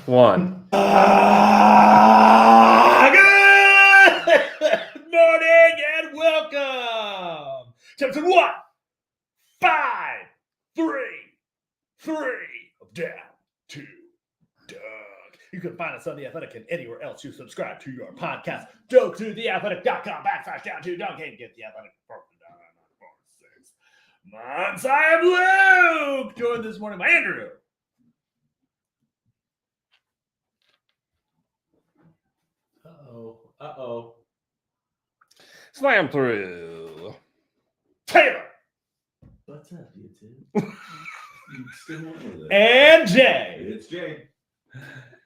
1. Good morning and welcome to episode 1, 5, 3, 3 of Down to Dunk. You can find us on The Athletic and anywhere else you subscribe to your podcast. Go to theathletic.com/down to dunk and get The Athletic broken down on 6 months. I am Luke, joined this morning by Andrew. Uh-oh. Slam through. Taylor. What's up, YouTube? And Jay. It's Jay.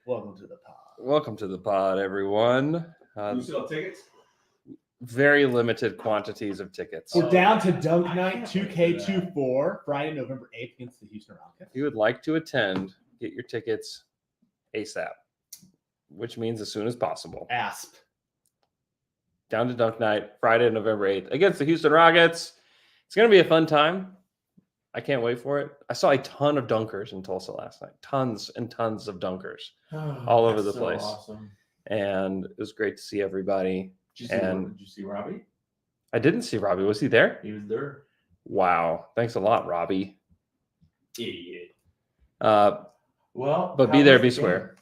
Welcome to the pod. Welcome to the pod, everyone. You sell tickets? Very limited quantities of tickets. We're down to Dunk Night 2K24, Friday, November 8th against the Houston Rockets. If you would like to attend, get your tickets ASAP, which means as soon as possible. ASP. Down to Dunk Night, Friday, November 8th against the Houston Rockets. It's going to be a fun time. I can't wait for it. I saw a ton of dunkers in Tulsa last night. Tons and tons of dunkers all over the place. Awesome. And it was great to see everybody. Did you see Robbie? I didn't see Robbie. Was he there? He was there. Wow. Thanks a lot, Robbie. Idiot. But How be there, was be the square. game?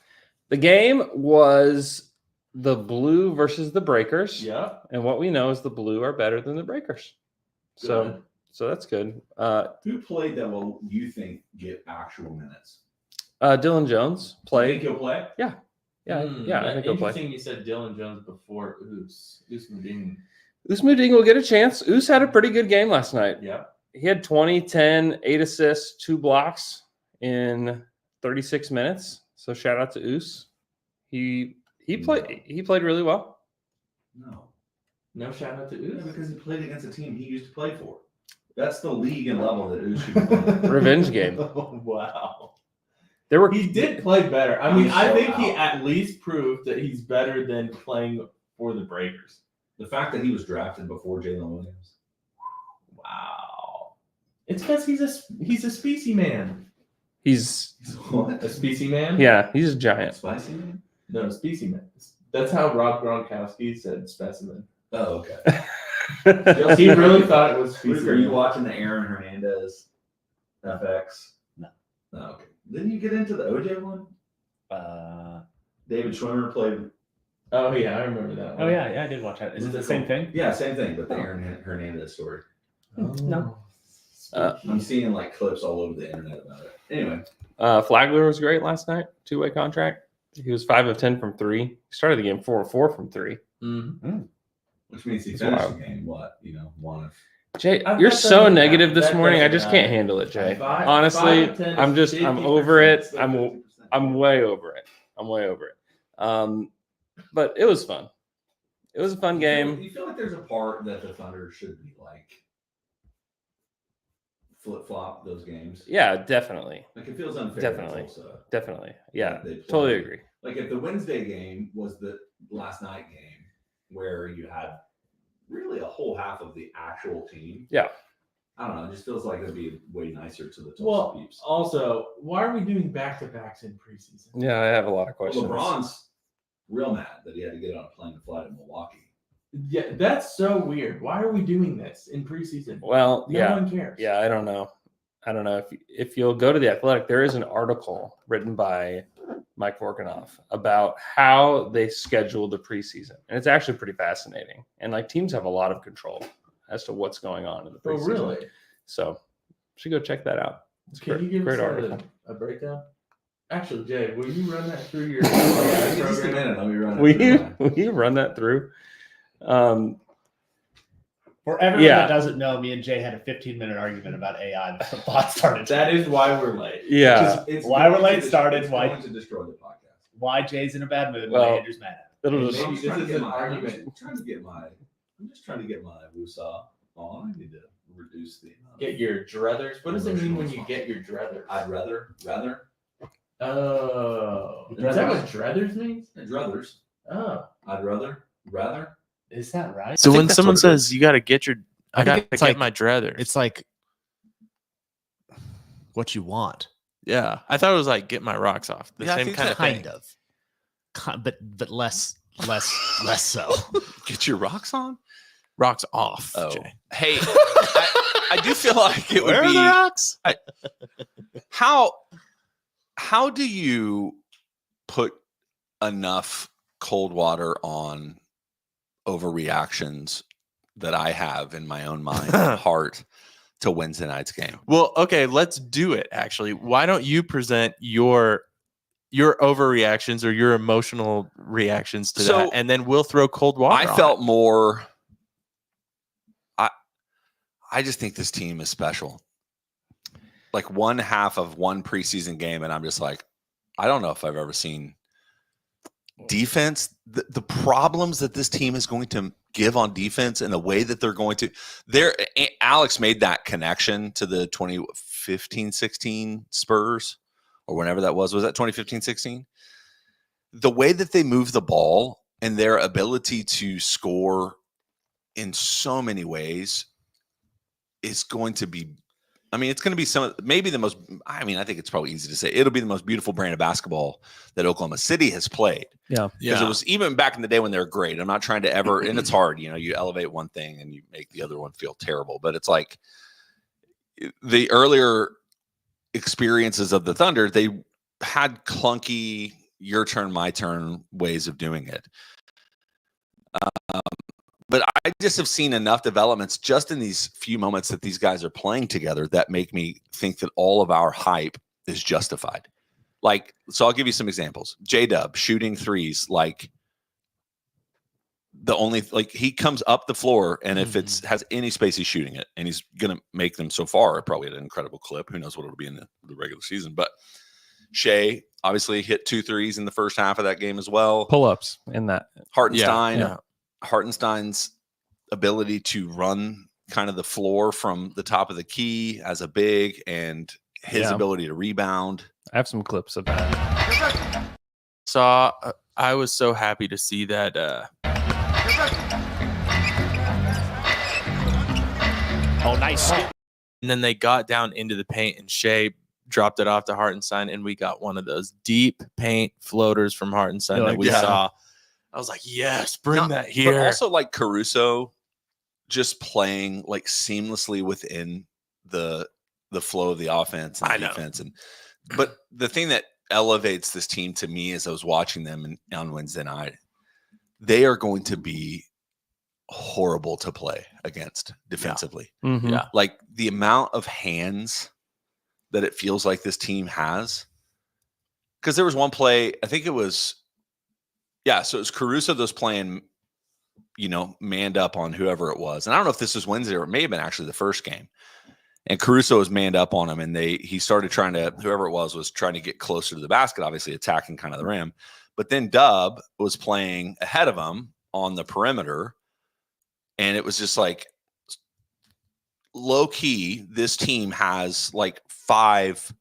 The game was the Blue versus the Breakers. Yeah. And what we know is the Blue are better than the Breakers. Good. So that's good. Who played that will you think get actual minutes? Dylan Jones You played. think he'll play? Yeah, I think he'll play. Interesting you said Dylan Jones before Oos Muding. Usmuding will get a chance. Us had a pretty good game last night. Yeah. He had 20, 10, 8 assists, 2 blocks in 36 minutes. So shout out to Us. He played really well. No, shout out to yeah, Oos. because he played against a team he used to play for. That's the league and level that Ush should be playing. Revenge game. Wow. There were He did play better. I mean, I'm I so think he out. at least proved that he's better than playing for the Breakers. The fact that he was drafted before Jalen Williams. Wow. It's because he's a species man. he's What? A species man? yeah, he's a giant. Spicy man? No, species man. That's how Rob Gronkowski said specimen. Oh, okay. He really thought it was Luke, species are you man. watching the Aaron Hernandez FX? No. Oh, okay. Didn't you get into the OJ one? David Schwimmer played. Oh, yeah, I remember that one. Oh, yeah, I did watch that. Is it the same thing? Yeah, same thing, but the Aaron Hernandez story. No. I'm seeing like clips all over the internet about it. Anyway, Flagler was great last night. 2-way contract. He was 5 of 10 from 3. He started the game 4 of 4 from 3. Mm-hmm. which means he It's finished wild. the game. What, one of. Jay, I've you're got so that- negative this that morning. I doesn't just can't matter. handle it, Jay. Five Honestly, of 10 I'm is over it. 50%. I'm way over it. But it was fun. It was a fun game. You feel like there's a part that the Thunder should be like flip flop those games. Yeah, definitely. Like it feels unfair. Definitely. To Tulsa. Definitely. Yeah, They play. totally agree. Like if the Wednesday game was the last night game where you had really a whole half of the actual team. Yeah. I don't know. It just feels like it'd be way nicer to the Tulsa Well, peeps. also, why are we doing back-to-backs in preseason? Yeah, I have a lot of Well, questions. LeBron's real mad that he had to get on a plane to fly to Milwaukee. Yeah, that's so weird. Why are we doing this in preseason? Well, No yeah. one cares. Yeah, I don't know. If you'll go to the Athletic, there is an article written by Mike Vorkanoff about how they schedule the preseason, and it's actually pretty fascinating. And like teams have a lot of control as to what's going on in the Oh, preseason. really? So, you should go check that out. It's Can great, you give great us article. a breakdown? Actually, Jay, will you run that through your Just a program? minute. Let me run it. Will through you mine. will you run that through? For everyone Yeah. that doesn't know, me and Jay had a 15-minute argument about AI before the pod started. That is why we're late. Yeah, It's Why going we're late to started, it's why- going to destroy the podcast. Why Jay's in a bad mood, Well, why Andrew's mad at him. it'll Maybe just I'm just this trying to is get an my- argument. I'm just trying to get my woosah on. I need to reduce the amount. Get your druthers. What does it mean when you get your druthers? I'd rather Oh, is that what druthers means? druthers. Oh, I'd rather. Is that right? So I think when that's someone what it is. says you got to get your, I I got think to it's get like- my druthers. It's like what you want. Yeah, I thought it was like get my rocks off. The Yeah, I same think kind so. of thing. But less so. Get your rocks on. Rocks off. Oh, Jay. hey, I do feel like it would Where are be the rocks? how do you put enough cold water on overreactions that I have in my own mind and heart to Wednesday night's game? Well, okay, let's do it. Actually, why don't you present your overreactions or your emotional reactions to So, that, and then we'll throw cold water. I on felt it. more. I just think this team is special. Like one half of one preseason game, and I'm just like, I don't know if I've ever seen defense. The problems that this team is going to give on defense and the way that they're going to. Alex made that connection to the 2015-16 Spurs or whenever that was. Was that 2015-16? The way that they move the ball and their ability to score in so many ways is going to be, I mean, it's going to be maybe the most, I mean, I think it's probably easy to say it'll be the most beautiful brand of basketball that Oklahoma City has played. Yeah. Because it was even back in the day when they were great. I'm not trying to ever, and it's hard, you elevate one thing and you make the other one feel terrible. But it's like the earlier experiences of the Thunder, they had clunky, your turn, my turn ways of doing it. But I just have seen enough developments just in these few moments that these guys are playing together that make me think that all of our hype is justified. Like, so I'll give you some examples. J-Dub shooting threes, like he comes up the floor, and if it has any space, he's shooting it, and he's going to make them so far, probably at an incredible clip. Who knows what it'll be in the regular season. But Shea obviously hit 2 threes in the first half of that game as well. Pull-ups in that. Hartenstein. Yeah. Hartenstein's ability to run kind of the floor from the top of the key as a big, and his ability to rebound. I have some clips of that. I was so happy to see that. Oh, nice. And then they got down into the paint, and Shea dropped it off to Hartenstein, and we got one of those deep paint floaters from Hartenstein that we saw. I was like, yes, bring that here. But also like Caruso just playing like seamlessly within the flow of the offense and defense. But the thing that elevates this team to me as I was watching them on Wednesday night, they are going to be horrible to play against defensively. Yeah. Mm-hmm. Yeah. Like the amount of hands that it feels like this team has. Because there was one play, I think it was, so it was Caruso that was playing, manned up on whoever it was. And I don't know if this was Wednesday or it may have been actually the first game. And Caruso was manned up on him, and he started trying to, whoever it was trying to get closer to the basket, obviously attacking kind of the rim. But then Dub was playing ahead of him on the perimeter. And it was just like low key, this team has like 5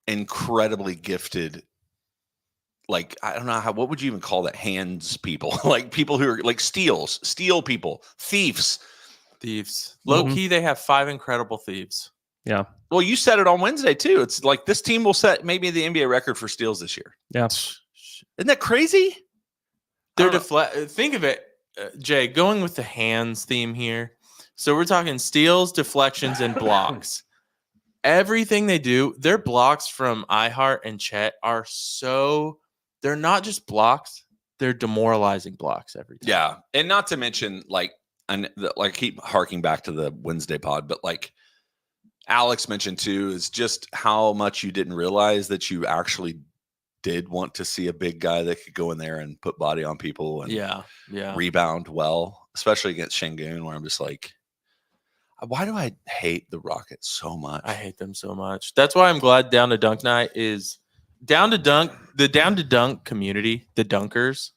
incredibly gifted, like, I don't know what would you even call that? Hands people, like people who are like steel people, thieves. Low key, they have 5 incredible thieves. Yeah. Well, you said it on Wednesday too. It's like this team will set maybe the NBA record for steals this year. Yeah. Isn't that crazy? Think of it, Jay, going with the hands theme here. So we're talking steals, deflections, and blocks. Everything they do, their blocks from iHeart and Chet are they're not just blocks, they're demoralizing blocks every time. Yeah. And not to mention, like, keep harking back to the Wednesday pod, but like Alex mentioned too, is just how much you didn't realize that you actually did want to see a big guy that could go in there and put body on people and rebound well, especially against Şengün, where I'm just like, why do I hate the Rockets so much? I hate them so much. That's why I'm glad Down to Dunk Night is the Down to Dunk community, the Dunkers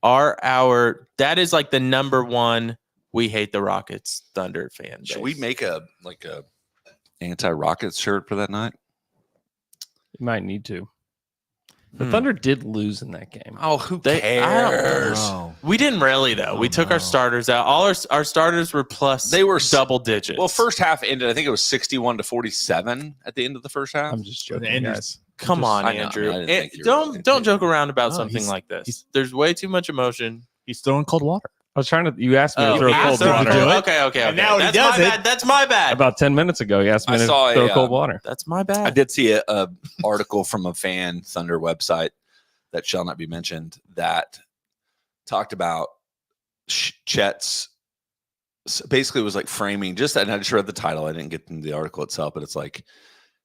are that is like the number one we hate the Rockets Thunder fan base. Should we make a anti-Rockets shirt for that night? You might need to. The Thunder did lose in that game. Oh, who I cares? No. We didn't really though. We took our starters out. All our starters were plus. They were double digits. Well, first half ended. I think it was 61-47 at the end of the first half. I'm just joking, And guys. Come on, I know, Andrew. I didn't think you were Don't really don't joke around about No, something he's- like this. There's way too much emotion. He's throwing cold water. I was trying to. You asked me to throw you cold asked him to water do it? Okay. Okay. And now when he That's does my it- bad. That's my bad. about 10 minutes ago. You asked me I to saw throw a, cold water. That's my bad. I did see a article from a fan Thunder website that shall not be mentioned that talked about Chet's. Basically, it was like framing. And I just read the title. I didn't get into the article itself, but it's like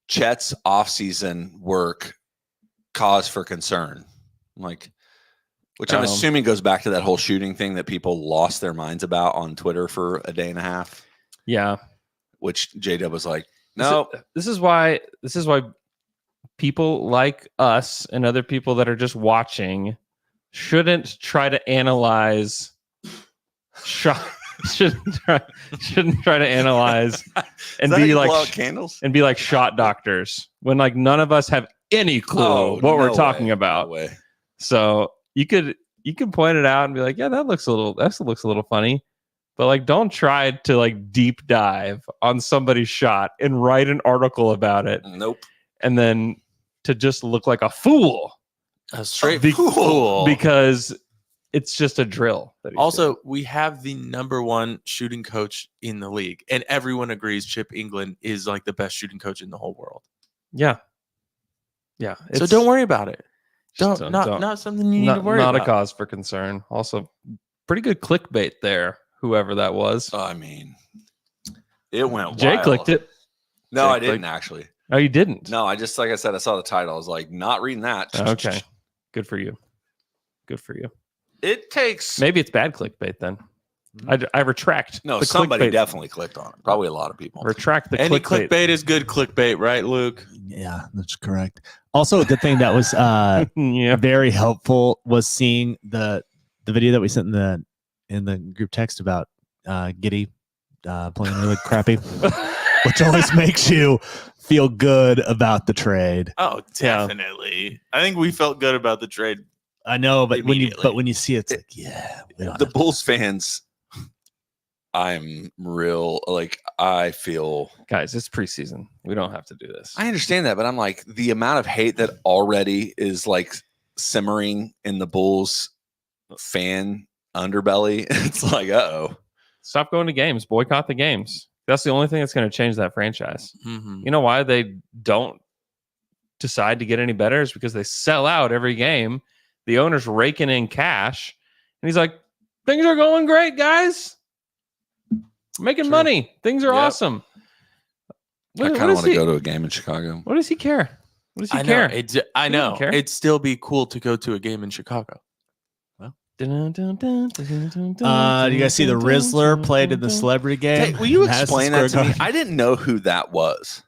Chet's offseason work cause for concern. Like, which I'm assuming goes back to that whole shooting thing that people lost their minds about on Twitter for a day and a half. Yeah. Which J-Dub was like, no. This is why people like us and other people that are just watching shouldn't try to analyze shouldn't try to analyze and be like candles and be like shot doctors when like none of us have any clue what we're talking about. No way. So you could point it out and be like, yeah, that looks a little funny. But like, don't try to like deep dive on somebody's shot and write an article about it. Nope. And then to just look like a fool. A straight Be- fool. Because it's just a drill. that he's Also, doing. we have the #1 shooting coach in the league, and everyone agrees Chip England is like the best shooting coach in the whole world. Yeah. So it's- don't worry about it. just Not something you need to worry not about. a cause for concern. Also, pretty good clickbait there, whoever that was. I mean, it went Jay wild. clicked it. No, Jay I didn't clicked- actually. Oh, you didn't? No, I just, like I said, I saw the title. I was like, not reading that. Okay. Good for you. Good for you. It takes. Maybe it's bad clickbait then. I retract. No, the somebody clickbait. definitely clicked on it. Probably a lot of people. Retract the Any clickbait. clickbait is good clickbait, right, Luke? Yeah, that's correct. Also, a good thing that was Yeah. very helpful was seeing the video that we sent in the group text about Giddy playing really crappy, which always makes you feel good about the trade. Oh, definitely. I think we felt good about the trade. I know, but Immediately. when you see it, it's like, yeah, we don't The have- Bulls fans, I'm real. Like, I feel. Guys, it's preseason. We don't have to do this. I understand that, but I'm like, the amount of hate that already is like simmering in the Bulls fan underbelly. It's like, uh-oh. Stop going to games. Boycott the games. That's the only thing that's going to change that franchise. Mm-hmm. You know why they don't decide to get any better is because they sell out every game. The owner's raking in cash. And he's like, things are going great, guys. We're making True. money. Things are Yep. awesome. I kind of want to go to a game in Chicago. What does he care? What does he I know. care? I know. care. It'd still be cool to go to a game in Chicago. Do you guys see the Rizzler played in the celebrity game? Hey, will you Madison explain that to Square me? Garden? I didn't know who that was.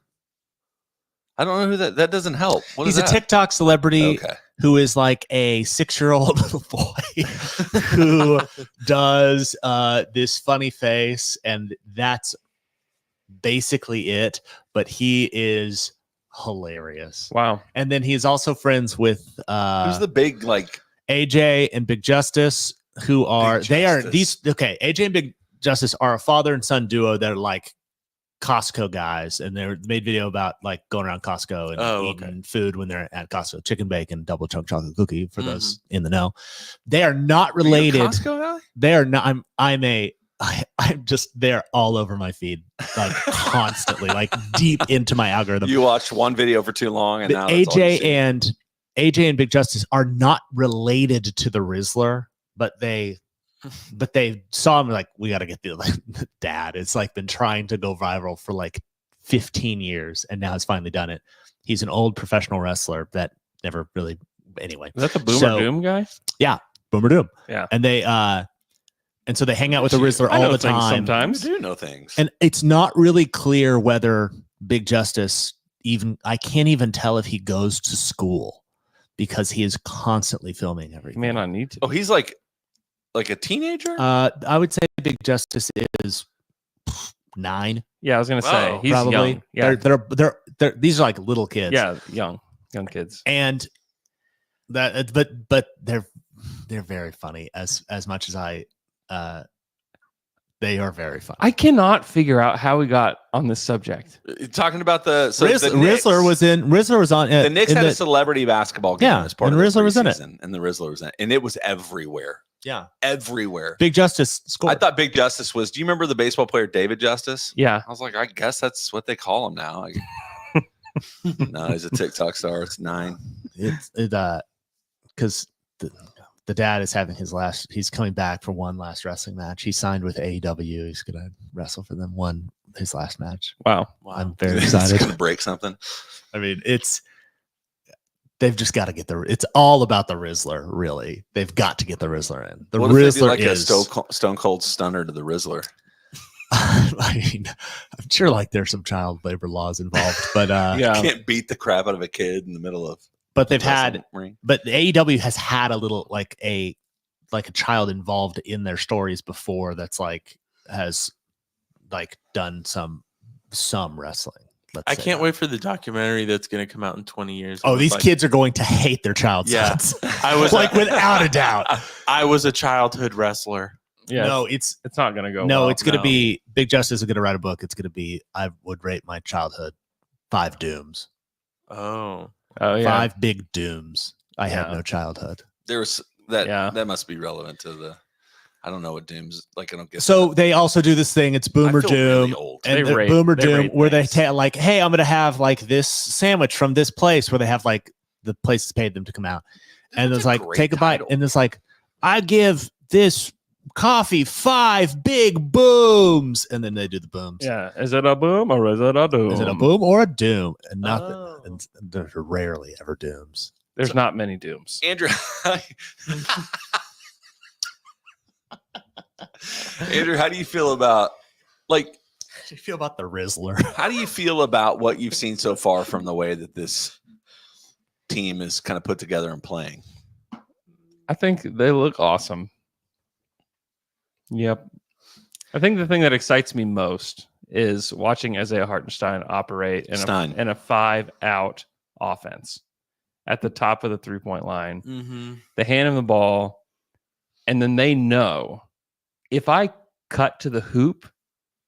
I don't know who that doesn't help. What He's is a that? TikTok celebrity Okay. who is like a 6-year-old little boy who does this funny face, and that's basically it. But he is hilarious. Wow. And then he's also friends with Who's the big like? AJ and Big Justice, who are Big they are Justice. these okay. AJ and Big Justice are a father and son duo that are like Costco guys, and they're made video about like going around Costco and eating food when they're at Costco. Chicken bacon, double chunk chocolate cookie for those in the know. They are not Are you a related. Costco guy? They are not. I'm just they're all over my feed like constantly, like deep into my algorithm. You watched one video for too long, and But now that's all you AJ see. and Big Justice are not related to the Rizzler, but they saw him like, we got to get the dad. It's like been trying to go viral for like 15 years and now has finally done it. He's an old professional wrestler that never really anyway. Is that the Boomer So- Doom guy? Boomer Doom. Yeah. And they and so they hang out with the Rizzler I all know the things time. sometimes. You do know things. And it's not really clear whether Big Justice I can't even tell if he goes to school because he is constantly filming everything. Man, I need to. Oh, he's like a teenager. I would say Big Justice is 9, Yeah, I was gonna say Wow. he's probably. young. Yeah, They're these are like little kids. yeah, young kids. And but they're very funny as much as they are very funny. I cannot figure out how we got on this subject. Talking about the Rizzler was on the Knicks had a celebrity basketball game Yeah, as part and of Rizzler was in it. preseason, and the Rizzler was in it, and it was everywhere. Yeah, Everywhere. Big Justice scored. I thought Big Justice was. Do you remember the baseball player David Justice? Yeah. I was like, I guess that's what they call him now. No, he's a TikTok star. It's 9. Because the dad is having he's coming back for one last wrestling match. He signed with AEW. He's gonna wrestle for them his last match. Wow. I'm very It's excited. gonna break something. I mean, they've just got to get it's all about the Rizzler, really. They've got to get the Rizzler in. The What if they do Rizzler like is a stone cold stunner to the Rizzler? I mean, I'm sure like there's some child labor laws involved, but Yeah. Can't beat the crap out of a kid in the middle of. but they've the had wrestling ring. but the AEW has had a little like a child involved in their stories before that's has done some wrestling. I can't wait for the documentary that's going to come out in 20 years. Oh, these kids are going to hate their child Yeah. sons. I was without a doubt. I was a childhood wrestler. Yeah. No, it's not going to go. no, well. it's going to No. be Big Justice is going to write a book. It's going to be I would rate my childhood 5 dooms. Oh, Oh yeah. 5 big dooms. I had Yeah. no childhood. There's that. Yeah. That must be relevant to the. I don't know what Doom's like. I don't get. So they also do this thing. It's Boomer I feel really Doom. old. And They rate- Boomer they Doom, rate where things. they like, hey, I'm gonna have like this sandwich from this place, where they have like the place has paid them to come out, and That's it's a like great take a bite, title. and it's like I give this coffee 5 big booms, and then they do the booms. Yeah. Is it a boom or is it a doom? Is it a boom or a doom? And nothing. Oh. And there's rarely ever dooms. There's not many dooms. Andrew. Andrew, how do you feel about How do you feel about the Rizzler? how do you feel about what you've seen so far from the way that this team is kind of put together and playing? I think they look awesome. Yep. I think the thing that excites me most is watching Isaiah Hartenstein operate in Stein. a 5-out offense at the top of the 3-point line. mm-hmm. They hand him the ball, and then they know if I cut to the hoop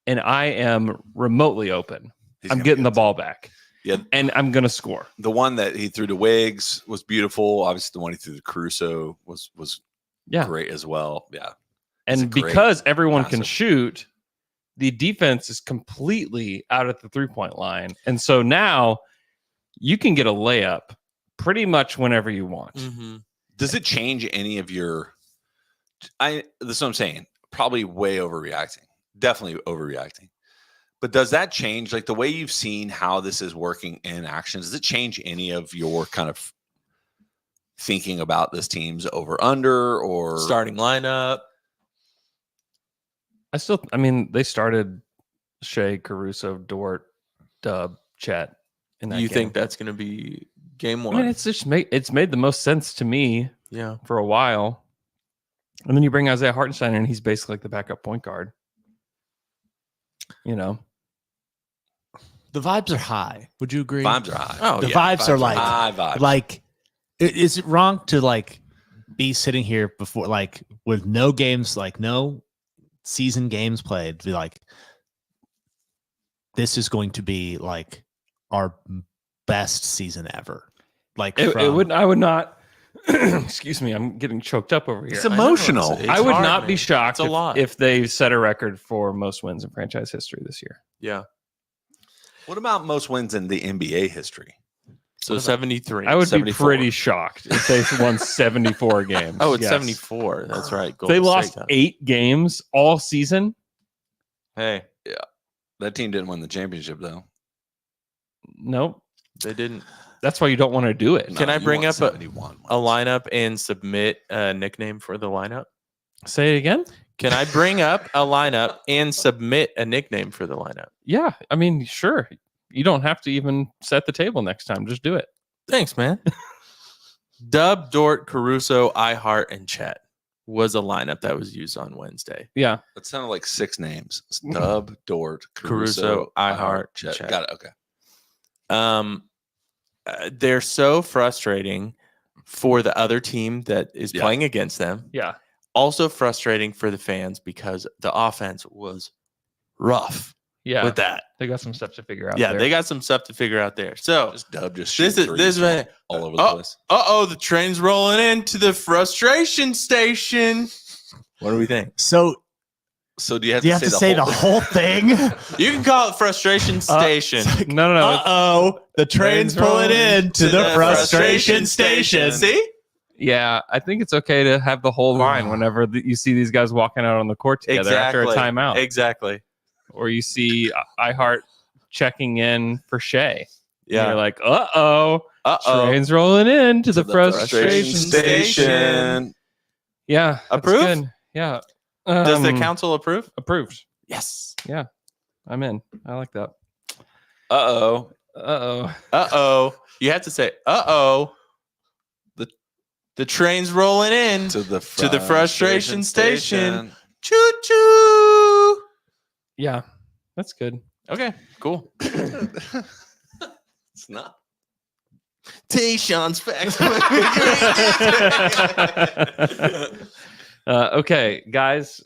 and I am remotely open, He's I'm gonna getting be the ball back. Yeah. And I'm going to score. The one that he threw to Wiggs was beautiful. Obviously, the one he threw to Caruso was Yeah. great as well. Yeah. It's a And great because everyone can passer. shoot, the defense is completely out at the 3-point line. And so now you can get a layup pretty much whenever you want. Mm-hmm. Does it change any of your? This is what I'm saying. Probably way overreacting. Definitely overreacting. But does that change, like the way you've seen how this is working in action? Does it change any of your kind of thinking about this team's over under or Starting lineup. I mean, they started Shea, Caruso, Dort, Dub, Chet. In that You game. think that's going to be game I one? mean, it's made the most sense to me yeah. for a while. And then you bring Isaiah Hartenstein in, and he's basically like the backup point guard. You know, The vibes are high. Would you agree? vibes are high? Oh, The yeah. vibes are like High vibes. like is it wrong to like be sitting here before like with no games, like no season games played, to be like this is going to be like our best season ever? Like I would not. Excuse me, I'm getting choked up over here. It's emotional. It's I would hard, not be man. shocked It's a lot. if they set a record for most wins in franchise history this year. Yeah. What about most wins in the NBA history? So 73. I would 74. be pretty shocked if they won 74 games. Oh, it's Yes. 74. That's right. They Golden lost State. 8 games all season. Hey, That team didn't win the championship though. Nope. they didn't. That's why you don't want to do it. Can I you bring won up 71 a wins. lineup and submit a nickname for the lineup? Say it again. Can I bring up a lineup and submit a nickname for the lineup? Yeah, I mean, sure. You don't have to even set the table next time. Just do it. Thanks, man. Dub, Dort, Caruso, iHeart, and Chet was a lineup that was used on Wednesday. Yeah. That sounded like 6 names. Dub, Dort, Caruso, iHeart, Chet. Chet. Got it. Okay. They're so frustrating for the other team that is Yeah. playing against them. Yeah. Also frustrating for the fans because the offense was rough Yeah. with that. They got some stuff to figure out. Yeah, there. they got some stuff to figure out there. So Dub just this shooting is threes right. all over the Oh, place. the train's rolling into the frustration station. What do we think? So So do you have do you have to say the whole thing? You can call it frustration station. No. The train's pulling in to the frustration station. See? Yeah, I think it's okay to have the whole line whenever you see these guys walking out on the court together after a timeout, Exactly. or you see iHeart checking in for Shea. Yeah. And you're like, uh-oh, Uh-oh. train's rolling in to the frustration frustration station. Yeah, that's Approve? good. Yeah. Does the council approve? Approved. Yes. I'm in. I like that. Uh-oh. Uh-oh. Uh-oh. You have to say, uh-oh. The train's rolling in To the frustration station. Choo-choo. Yeah, that's good. Okay, cool. It's not. Tayshawn's facts. Okay, guys,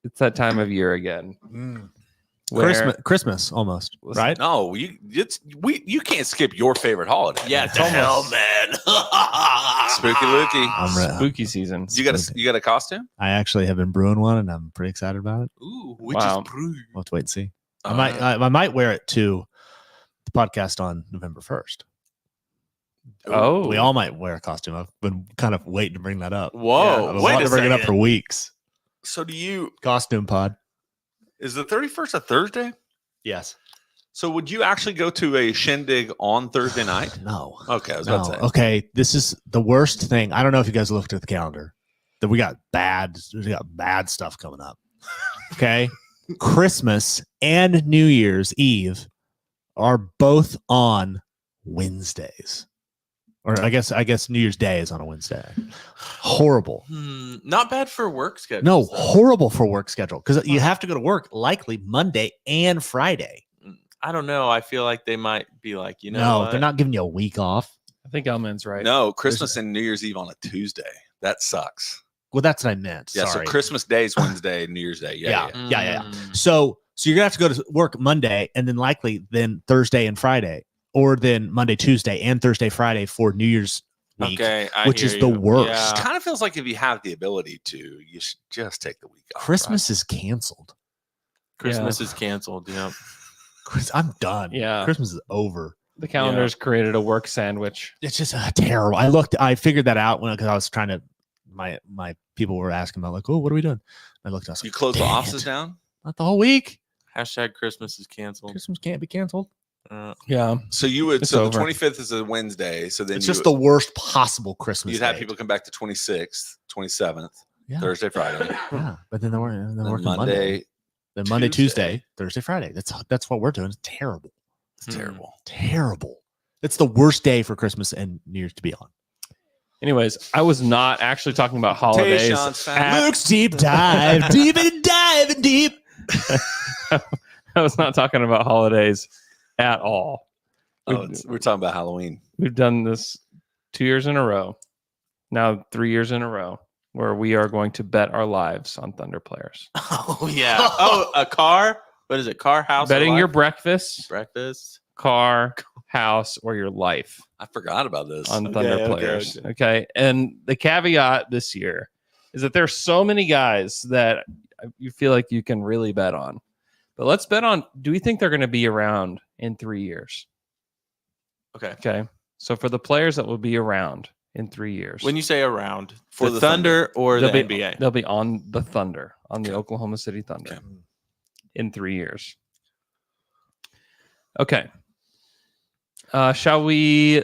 it's that time of year again. where- Christmas almost, Listen, right? No, you can't skip your favorite holiday. Yeah, It's almost- man. Spooky Looky. I'm re- Spooky season. You got a costume? I actually have been brewing one, and I'm pretty excited about it. Ooh, Wow. We'll have to wait and see. I might wear it to the podcast on November 1st. Oh, We all might wear a costume. I've been kind of waiting to bring that up. Whoa, I've been wait wanting a to bring it up second. for weeks. So do you? Costume pod. Is the 31st a Thursday? Yes. So would you actually go to a shindig on Thursday night? No. Okay, I was No. about to say. Okay. This is the worst thing. I don't know if you guys looked at the calendar. That we got bad stuff coming up. Okay. Christmas and New Year's Eve are both on Wednesdays. Or I guess New Year's Day is on a Wednesday. Horrible. Not bad for work schedule. No, horrible for work schedule because you have to go to work likely Monday and Friday. I don't know. I feel like they might be like, No, what? they're not giving you a week off. I think Elman's right. No, Christmas and New Year's Eve on a Tuesday. That sucks. Well, that's what I meant. Yeah, Sorry. so Christmas Day is Wednesday, New Year's Day. Yeah. Yeah. So you're gonna have to go to work Monday and then likely then Thursday and Friday, or then Monday, Tuesday, and Thursday, Friday for New Year's week. Okay, which is the worst. It kind of feels like if you have the ability to, you should just take the week off. Christmas is canceled. Christmas is canceled. Yep. I'm done. Yeah. Christmas is over. The calendar's created a work sandwich. It's just terrible. I figured that out because I was trying to. My people were asking about like, oh, what are we doing? I looked. I was You like, close the "Dang offices it. down? Not the whole week. Hashtag Christmas is canceled. Christmas can't be canceled. Yeah. So you would. It's So over. the 25th is a Wednesday. So then It's just the worst possible Christmas. you'd have date. People come back to 26th, 27th, Yeah. Thursday, Friday, Yeah, but then they're working then Monday. Monday. Then Monday, Tuesday. Tuesday, Thursday, Friday. That's what we're doing. It's terrible. It's terrible. Terrible. It's the worst day for Christmas and New Year's to be on. Anyways, I was not actually talking about holidays. Tayshawn's fan. at- Luke's deep dive, deep and diving deep. I was not talking about holidays at all. Oh, we're talking about Halloween. We've done this 2 years in a row, now 3 years in a row, where we are going to bet our lives on Thunder players. Oh yeah. Oh, a car. What is it? Car, house, or Betting your life? breakfast, breakfast. car, house, or your life I forgot about this. on Thunder okay, players. okay. Okay. And the caveat this year is that there's so many guys that you feel like you can really bet on. But let's bet on, do we think they're going to be around in 3 years? Okay. Okay. So for the players that will be around in 3 years, When you say around, For for the the Thunder or the they'll be, NBA? they'll be on the Thunder, on the Oklahoma City Thunder in 3 years. Okay. Shall we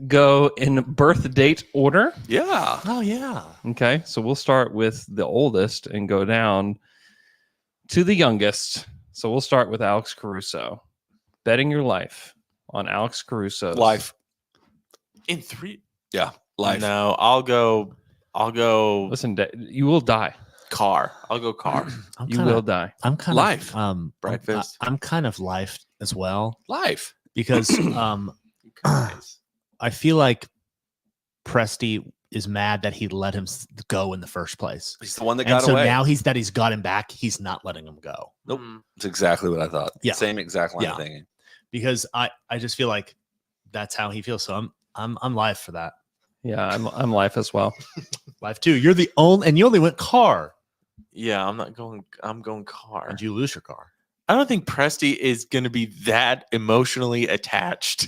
go in birth date order? Yeah. Oh yeah. Okay. So we'll start with the oldest and go down to the youngest. So we'll start with Alex Caruso. Betting your life on Alex Caruso. Life. In 3. Life. No, I'll go. Listen, you will die. Car. I'll go car. You will die. I'm kind Life. of Breakfast. I'm kind of life as well Life. because You guys. I feel like Presti is mad that he let him go in the first place. He's the one that And got so away. now he's got him back. He's not letting him go Nope. That's exactly what I thought. Yeah. Same exact line Yeah. of thinking. because I just feel like that's how he feels. So I'm live for that. Yeah, I'm live as well. Live too. You're the only, and you only went car. Yeah, I'm not going. I'm going car. And you lose your car. I don't think Presti is going to be that emotionally attached.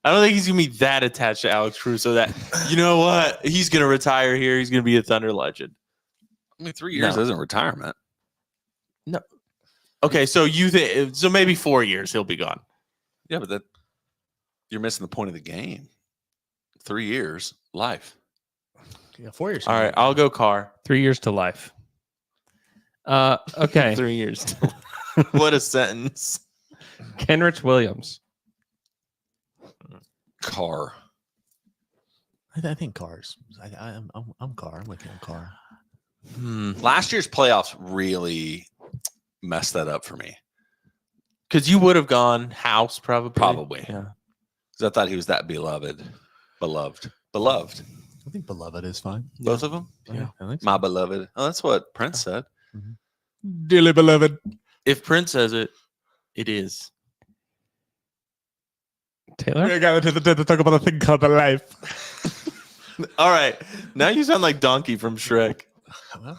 I don't think he's going to be that attached to Alex Caruso that, you know what, he's going to retire here. He's going to be a Thunder legend. I mean, 3 years No. isn't retirement. Okay, so so maybe 4 years he'll be gone. Yeah, but you're missing the point of the game. 3 years, life. Yeah, 4 years. All right, I'll go car. 3 years to life. Okay. 3 years. What a sentence. Kenrich Williams. Car. I think cars. I'm car. I'm with you on car. Last year's playoffs really messed that up for me. Because you would have gone house probably. Probably. Yeah. Because I thought he was that beloved. Beloved. I think beloved is fine. Both of them? Yeah. I think so. My beloved. Oh, that's what Prince said. Dearly beloved. If Prince says it, it is. Taylor? I got to talk about a thing called the life. All right. Now you sound like Donkey from Shrek. Well,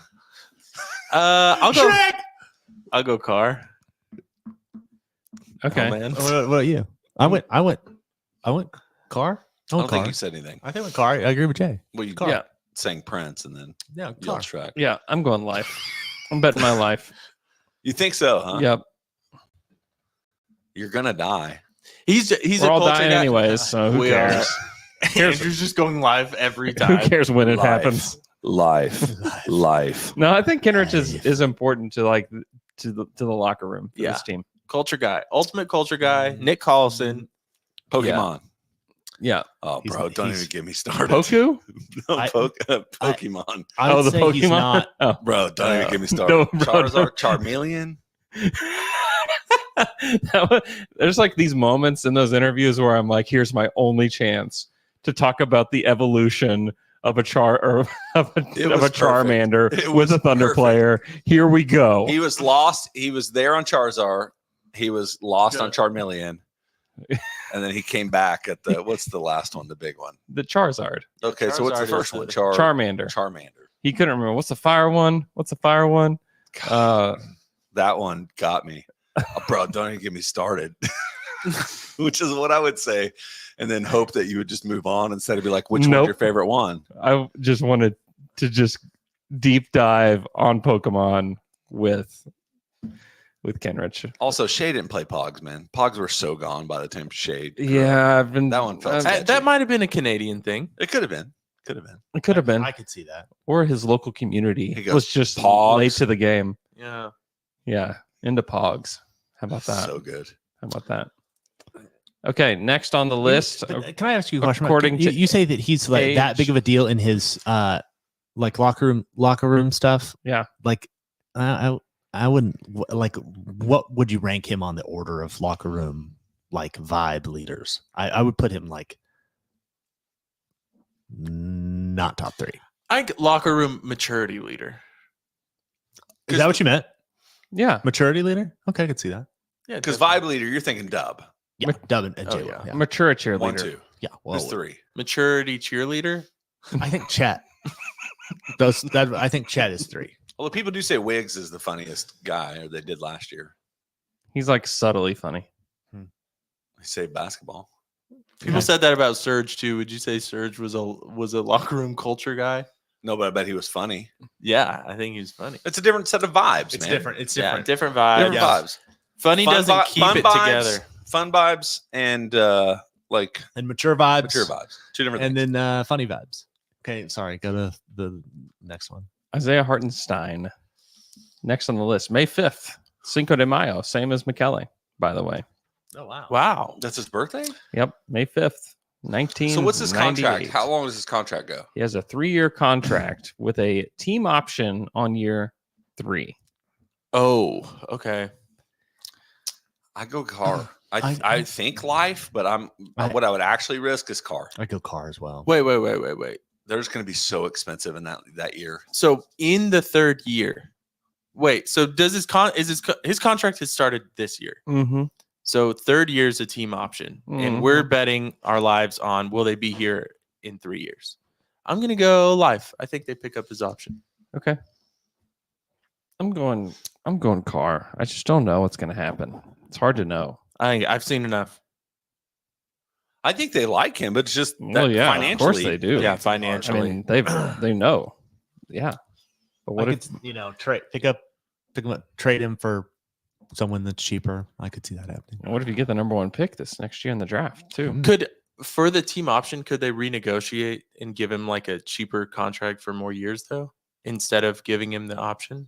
I'll go car. Okay. Oh, man. what about you? I went car. I don't think you said anything. I think I went car. I agree with Jay. Well, you Yeah. sang Prince and then Yeah, yelled Shrek. Yeah, I'm going life. I'm betting my life. You think so, huh? Yep. You're going to die. He's We're a all culture dying guy. anyways, so who We cares? are. Andrew's just going live every Who time. cares when it Life. happens? Life. No, I think Kenrich is important to the locker room for Yeah. this team. Culture guy. Ultimate culture guy. Nick Collison. Pokemon. Yeah. Oh, He's- bro, don't he's- even get me started. Poku? No, I- Pokemon. I would the say Pokemon. he's not. Oh. Bro, don't even get me started. No, bro, Charizard, Charmeleon. There's like these moments in those interviews where I'm like, here's my only chance to talk about the evolution of a It was Charmander perfect. It with was a Thunder perfect. player. Here we go. He was lost. He was there on Charizard. He was lost on Charmeleon. And then he came back at what's the last one? The big one. The Charizard. Okay, so what's the Charizard first is one? the- Charmander. Charmander. He couldn't remember. What's the fire one? That one got me. Oh, bro, don't even get me started. Which is what I would say. And then hope that you would just move on instead of be like, which Nope. one's your favorite one? I just wanted to just deep dive on Pokemon with Kenrich. Also, Shay didn't play Pogs, man. Pogs were so gone by the time Shay. grew up. Yeah, I've been That one felt sketchy. That might have been a Canadian thing. It could have been. Could have been. It could have been, I could see that. or his local community He goes, was just Pogs. late to the game. Yeah. Yeah, into Pogs. How about that? So good. How about that? Okay, next on the list. But can I ask you a question? According you, to you say that he's like that age. big of a deal in his like locker room stuff. Yeah. Like I wouldn't like. What would you rank him on the order of locker room like vibe leaders? I would put him like not top 3. I think locker room maturity leader. Is that what you meant? Yeah, Maturity leader? Okay, I could see that. Yeah, Because vibe leader, you're thinking Dub. Yeah, Dub and Oh, J-Lo, yeah. yeah. mature cheerleader. 1, 2. Yeah, well, There's 3. maturity cheerleader. I think Chet. I think Chet is 3. Although people do say Wiggs is the funniest guy, or they did last year. He's like subtly funny. They say basketball. People said that about Serge too. Would you say Serge was a locker room culture guy? No, but I bet he was funny. Yeah, I think he was funny. It's a different set of vibes, It's man. different. It's Yeah, different. different vibe. Different Yeah. vibes. Funny doesn't keep fun it vibes, together. Fun vibes and like And mature vibes. mature vibes. Two different And things. then funny vibes. Okay, sorry. Go to the next one. Isaiah Hartenstein. Next on the list, May 5th, Cinco de Mayo, same as McKelly, by the way. Oh wow. Wow. That's his birthday? Yep, May 5th, 1998. So what's his contract? How long does his contract go? He has a 3-year contract with a team option on year 3. Oh, okay. I go car. I think life, but what I would actually risk is car. I go car as well. Wait. They're just going to be so expensive in that year. So in the third year, so does his contract has started this year? Mm-hmm. So third year is a team option, and we're betting our lives on will they be here in 3 years? I'm gonna go life. I think they pick up his option. Okay. I'm going car. I just don't know what's going to happen. It's hard to know. I've seen enough. I think they like him, but it's just Well, yeah, financially, of course they do. Yeah, I financially. mean, they know. Yeah. But what I if could, pick him up, trade him for someone that's cheaper? I could see that happening. what if you get the number 1 pick this next year in the draft too? For the team option, could they renegotiate and give him like a cheaper contract for more years though, instead of giving him the option?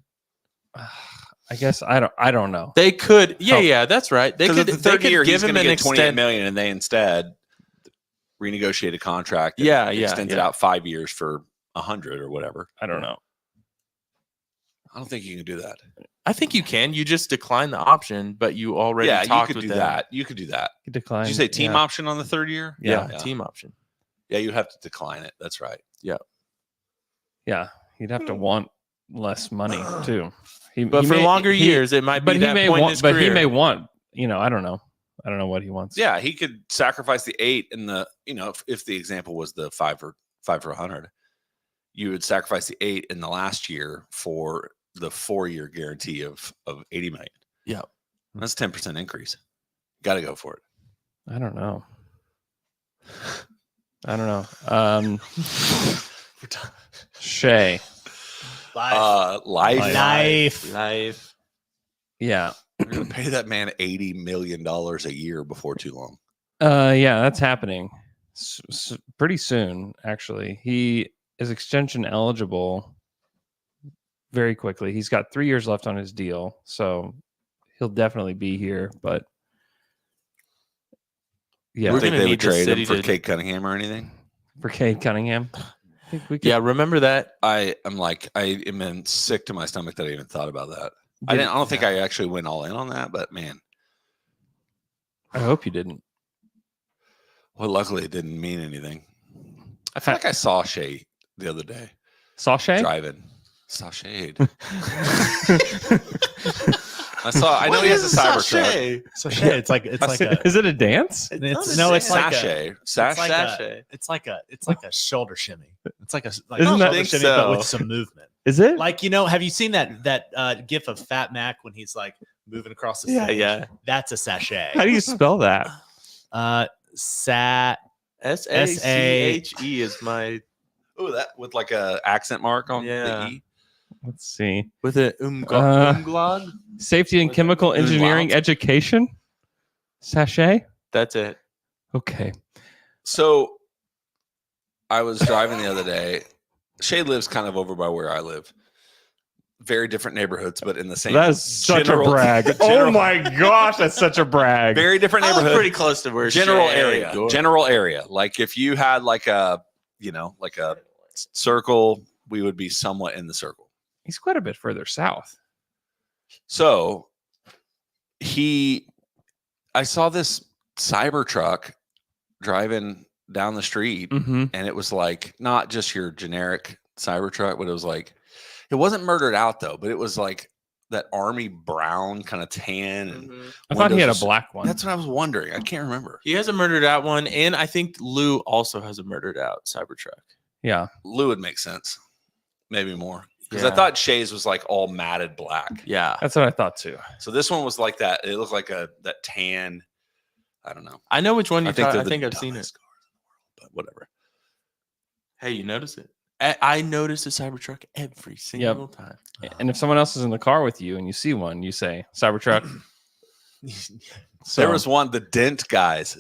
I guess I don't know. They could. Yeah, that's right. They could. The third they year could he's give him going to an get $28 extend. million, and they instead renegotiate a contract. That Yeah, extends it yeah. out 5 years for 100 or whatever. I don't know. I don't think you can do that. I think you can. You just decline the option, but you already Yeah, you talked could with do them. that. You could do that. You decline. Did you say team yeah. option on the third year? Yeah, Yeah. team option. Yeah, you have to decline it. That's right. Yeah, he'd have to want less money too. But for longer years, it might be But he that may point in want. his But he career. may want. I don't know. I don't know what he wants. Yeah, he could sacrifice the 8 in the. If the example was the 5 for 100, you would sacrifice the 8 in the last year for the 4-year guarantee of $80 million. Yeah, that's a 10% increase. Got to go for it. I don't know. Shay. Life. Yeah. We're going to pay that man $80 million a year before too long. Yeah, that's happening pretty soon. Actually, he is extension eligible very quickly. He's got 3 years left on his deal, so he'll definitely be here. But yeah, You think gonna they need would the trade him city for to- Kate Cunningham or anything? for Cade Cunningham, I think we could. yeah. Remember that? I am sick to my stomach that I even thought about that. I don't think I actually went all in on that, but man, I hope you didn't. well, luckily it didn't mean anything. I feel like I saw Shay the other day Saw Shay? driving. Saw Shade. I know he has a Cybertruck. So it's like Is it a dance? it's like Sachet. it's like a shoulder shimmy. It's like a Isn't shoulder that- shimmy, so. but with some movement. Is it? Like, have you seen that gif of Fat Mac when he's like moving across the stage? Yeah. That's a sachet. How do you spell that? Sat SACHE is my Oh, that with like a accent mark on Yeah. the E. Let's see. with it umglad. Safety and Was it chemical engineering Umlaut? education. Sachet. That's it. Okay. So I was driving the other day. Shay lives kind of over by where I live. Very different neighborhoods, but in the same. That is such general- a brag. general- Oh my gosh, that's such a brag. Very different I live neighborhood. pretty close to where General Shay area. grew up. General area. Like if you had like a circle, we would be somewhat in the circle. He's quite a bit further south. So I saw this Cybertruck driving down the street, Mm-hmm. and it was like not just your generic Cybertruck, but it was like it wasn't murdered out though, but it was like that army brown kind of tan. And I thought he had a windows- black one. That's what I was wondering. I can't remember. He has a murdered out one, and I think Lou also has a murdered out Cybertruck. Yeah. Lou would make sense, maybe more because I Yeah. thought Shay's was like all matted black. Yeah, That's what I thought too. So this one was like that. It looked like that tan. I don't know. I know which one you they're I the think I've seen it. dumbest cars in the world, but whatever. Hey, you notice it? I notice a Cybertruck every single time. And if someone else is in the car with you and you see one, you say Cybertruck. So, There was one, the dent guys,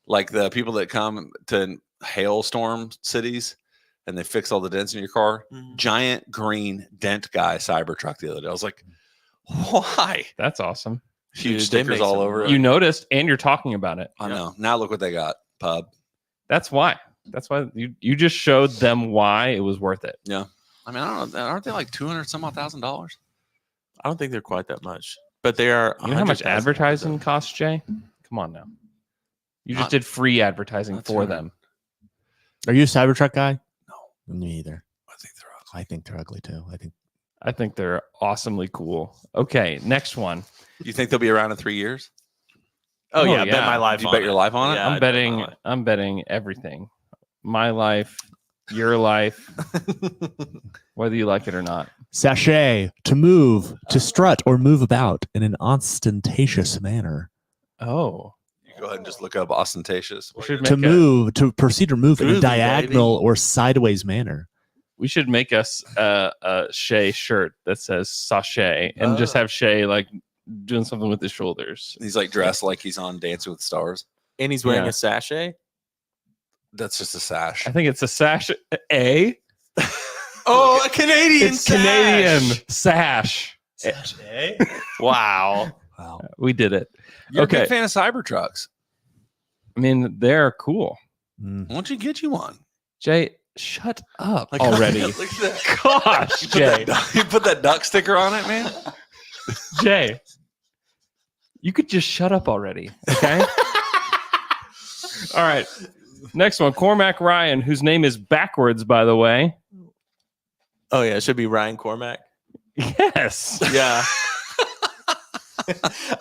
like the people that come to hailstorm cities and they fix all the dents in your car. Mhm. Giant green dent guy Cybertruck the other day. I was like, why? that's awesome. Huge Dude, they stickers make all some over really- it. You noticed and you're talking about it. I know. Now look what they got. Pub. That's why. That's why you just showed them why it was worth it. I mean, I don't know. Aren't they like $200 some odd thousand? I don't think they're quite that much. but they are. You know how much 100,000 advertising costs, Jay? Come on now. You just Not- did free advertising not for 200. them. Are you a Cybertruck guy? No. Me either. I think they're ugly. I think they're ugly too. I think they're awesomely cool. Okay, next one. You think they'll be around in 3 years? Oh, Oh, yeah, yeah. bet my life. You on bet your life on it? Yeah, I'm I bet my betting. life. I'm betting everything. My life, your life, whether you like it or not. Sachet, to move, to strut or move about in an ostentatious manner. Oh, You go ahead and just look up ostentatious. we should To make a, move, to proceed or move in a Groovy, diagonal or sideways manner. we should make us a Shay shirt that says sachet and just Oh. have Shay like doing something with his shoulders. He's like dressed like he's on Dancing with the Stars. And he's wearing Yeah. a sachet. That's just a sash. I think it's a sash. A. Oh, a Canadian It's Canadian sash. Sachet. Wow. Wow. We did it. You're Okay. a big fan of Cybertrucks. I mean, they're cool. Mm. Why don't you get you one? Jay, shut up Like, already. Look at that. Gosh, Jay. You put that duck sticker on it, man. Jay, you could just shut up already. Okay. All right. Next one, Cormac Ryan, whose name is backwards, by the way. Oh yeah, it should be Ryan Cormack. Yes. Yeah.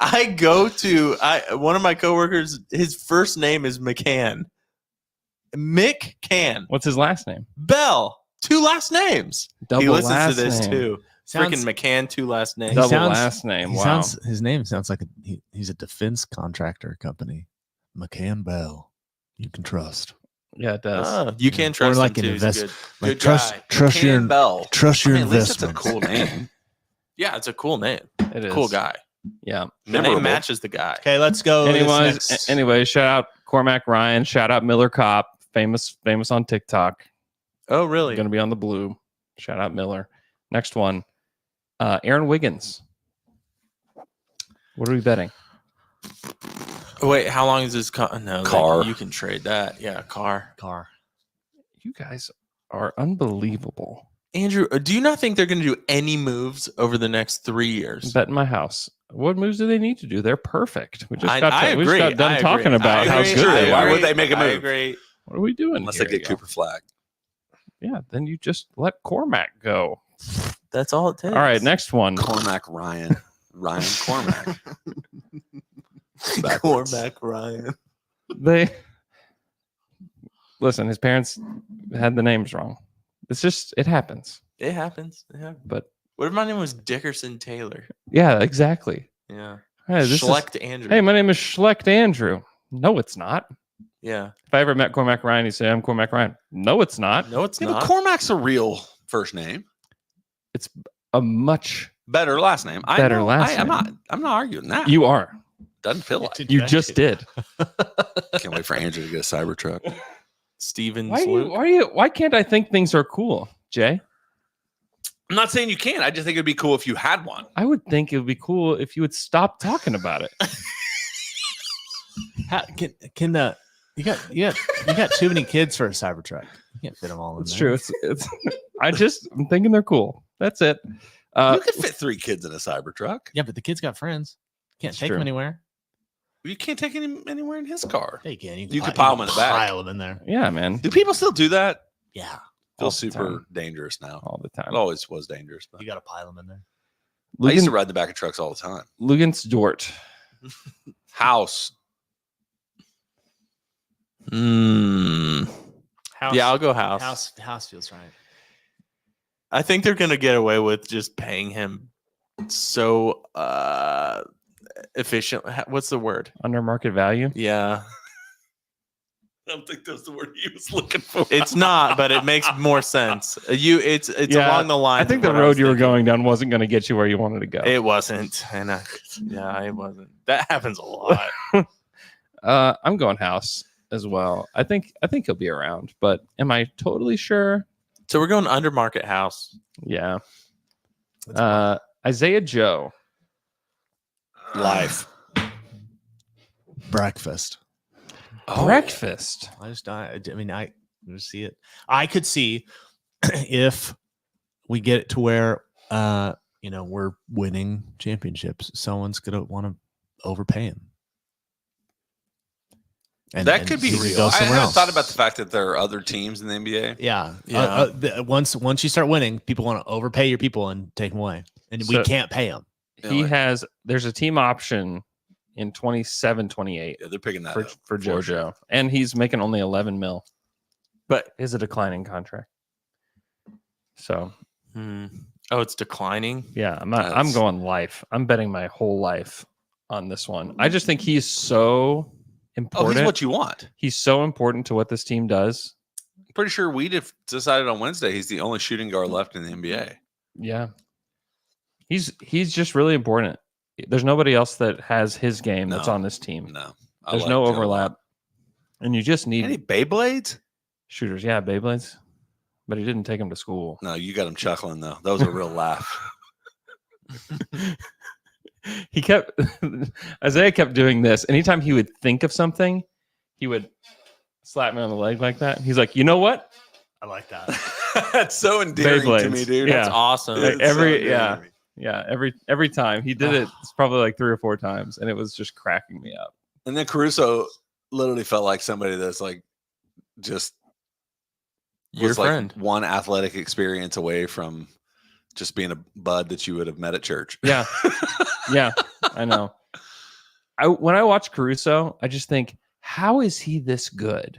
I go to one of my coworkers. His first name is McCann. Mick Can What's his last name? Bell. 2 last names. Double he listens last to this name. too. Freaking McCann, 2 last names. Double sounds- last name. He Wow. his name sounds like he's a defense contractor company. McCann Bell. You can trust. Yeah, it does. Ah, you can trust like him an too. He's a invest- good, like good trust guy. trust your Bell. trust your I mean, at least it's a investments. cool name. Yeah, it's a cool name. It is. Cool guy. Yeah. The Memorable. name matches the guy. Okay, let's go. Anyway, shout out Cormac Ryan. Shout out Miller Cop, famous on TikTok. Oh, really? Going to be on the blue. Shout out Miller. Next one, Aaron Wiggins. What are we betting? Wait, how long is this car? No, Car. you can trade that. Yeah, car. You guys are unbelievable. Andrew, do you not think they're going to do any moves over the next 3 years? Bet in my house. What moves do they need to do? They're perfect. We just I got agree. done I talking agree. about I how agree. good I they Why are. would agree. they make a I move? agree. What are we doing? Unless here, they get y'all? Cooper Flag. Yeah, then you just let Cormac go. That's all it takes. All right, next one. Cormac Ryan. Ryan Cormac. Backwards. Cormac Ryan. They listen. His parents had the names wrong. It's just it happens. It happens. But What if my name was Dickerson Taylor? yeah, exactly. Yeah. Hey, this is, Schlecht Andrew. hey, my name is Schlecht Andrew. No, it's not. Yeah. If I ever met Cormac Ryan, he'd say, "I'm Cormac Ryan." No, it's not. No, it's Yeah, but not. Cormac's a real first name. It's a much. Better last name. I Better know. last I'm name. not arguing that. You are. Doesn't feel like. You just did. Can't wait for Andrew to get a Cybertruck. Steven Why can't I think things are cool, Jay? I'm not saying you can't. I just think it'd be cool if you had one. I would think it would be cool if you would stop talking about it. You got too many kids for a Cybertruck. You can't fit them all in It's there. true. It's. I'm thinking they're cool. That's it. You could fit 3 kids in a Cybertruck. Yeah, but the kids got friends. Can't It's take true. them anywhere. You can't take him anywhere in his car. They can. You could pile them in the back. Pile them in there. Yeah, man. Do people still do that? Yeah, All Feels the super time. dangerous now. All the It time. always was dangerous. But you got to pile them in there. I used to Lugan, ride the back of trucks all the time. Lugan's Dort. House. House, Yeah, I'll go house. House feels right. I think they're gonna get away with just paying him so efficient. What's the word? Under market value. Yeah, I don't think that's the word he was looking for. it's not, but it makes more sense. It's Yeah, along the line. I think the road you were going down wasn't going to get you where you wanted to go. It wasn't, and it wasn't. That happens a lot. I'm going house as well. I think he'll be around, but am I totally sure? So we're going under market house. Yeah. Isaiah Joe. Life. Breakfast. Breakfast. I just see it. I could see if we get it to where we're winning championships. Someone's gonna want to overpay him. That could be he's gonna real. go I somewhere haven't else. thought about the fact that there are other teams in the NBA. Yeah. Yeah. Once you start winning, people want to overpay your people and take them away, and we So- can't pay them. There's a team option in 27, 28 Yeah, they're picking that for, up for JoJo, sure. and he's making only 11 mil, But is a declining contract. So oh, it's declining. yeah, I'm That's- going life. I'm betting my whole life on this one. I just think he's so Oh, important. he's what you want. He's so important to what this team does. I'm pretty sure we decided on Wednesday he's the only shooting guard left in the NBA. Yeah, he's just really important. There's nobody else that has his game that's No. on this team. No, I There's like no Joe a overlap, lot. and you just need Any Beyblades? shooters. Yeah, Beyblades, but he didn't take them to school. No, you got him chuckling though. That was a real laugh. He kept Isaiah kept doing this. Anytime he would think of something, he would slap me on the leg like that. He's like, you know what? I like that. That's so endearing to Beyblades. me, dude. Yeah. That's awesome. Like It's so endearing yeah. to me. Yeah, every time he did it, it's probably like 3 or 4 times, and it was just cracking me up. And then Caruso literally felt like somebody that's like just Your was like friend. one athletic experience away from just being a bud that you would have met at church. Yeah, yeah, I know. When I watch Caruso, I just think, how is he this good?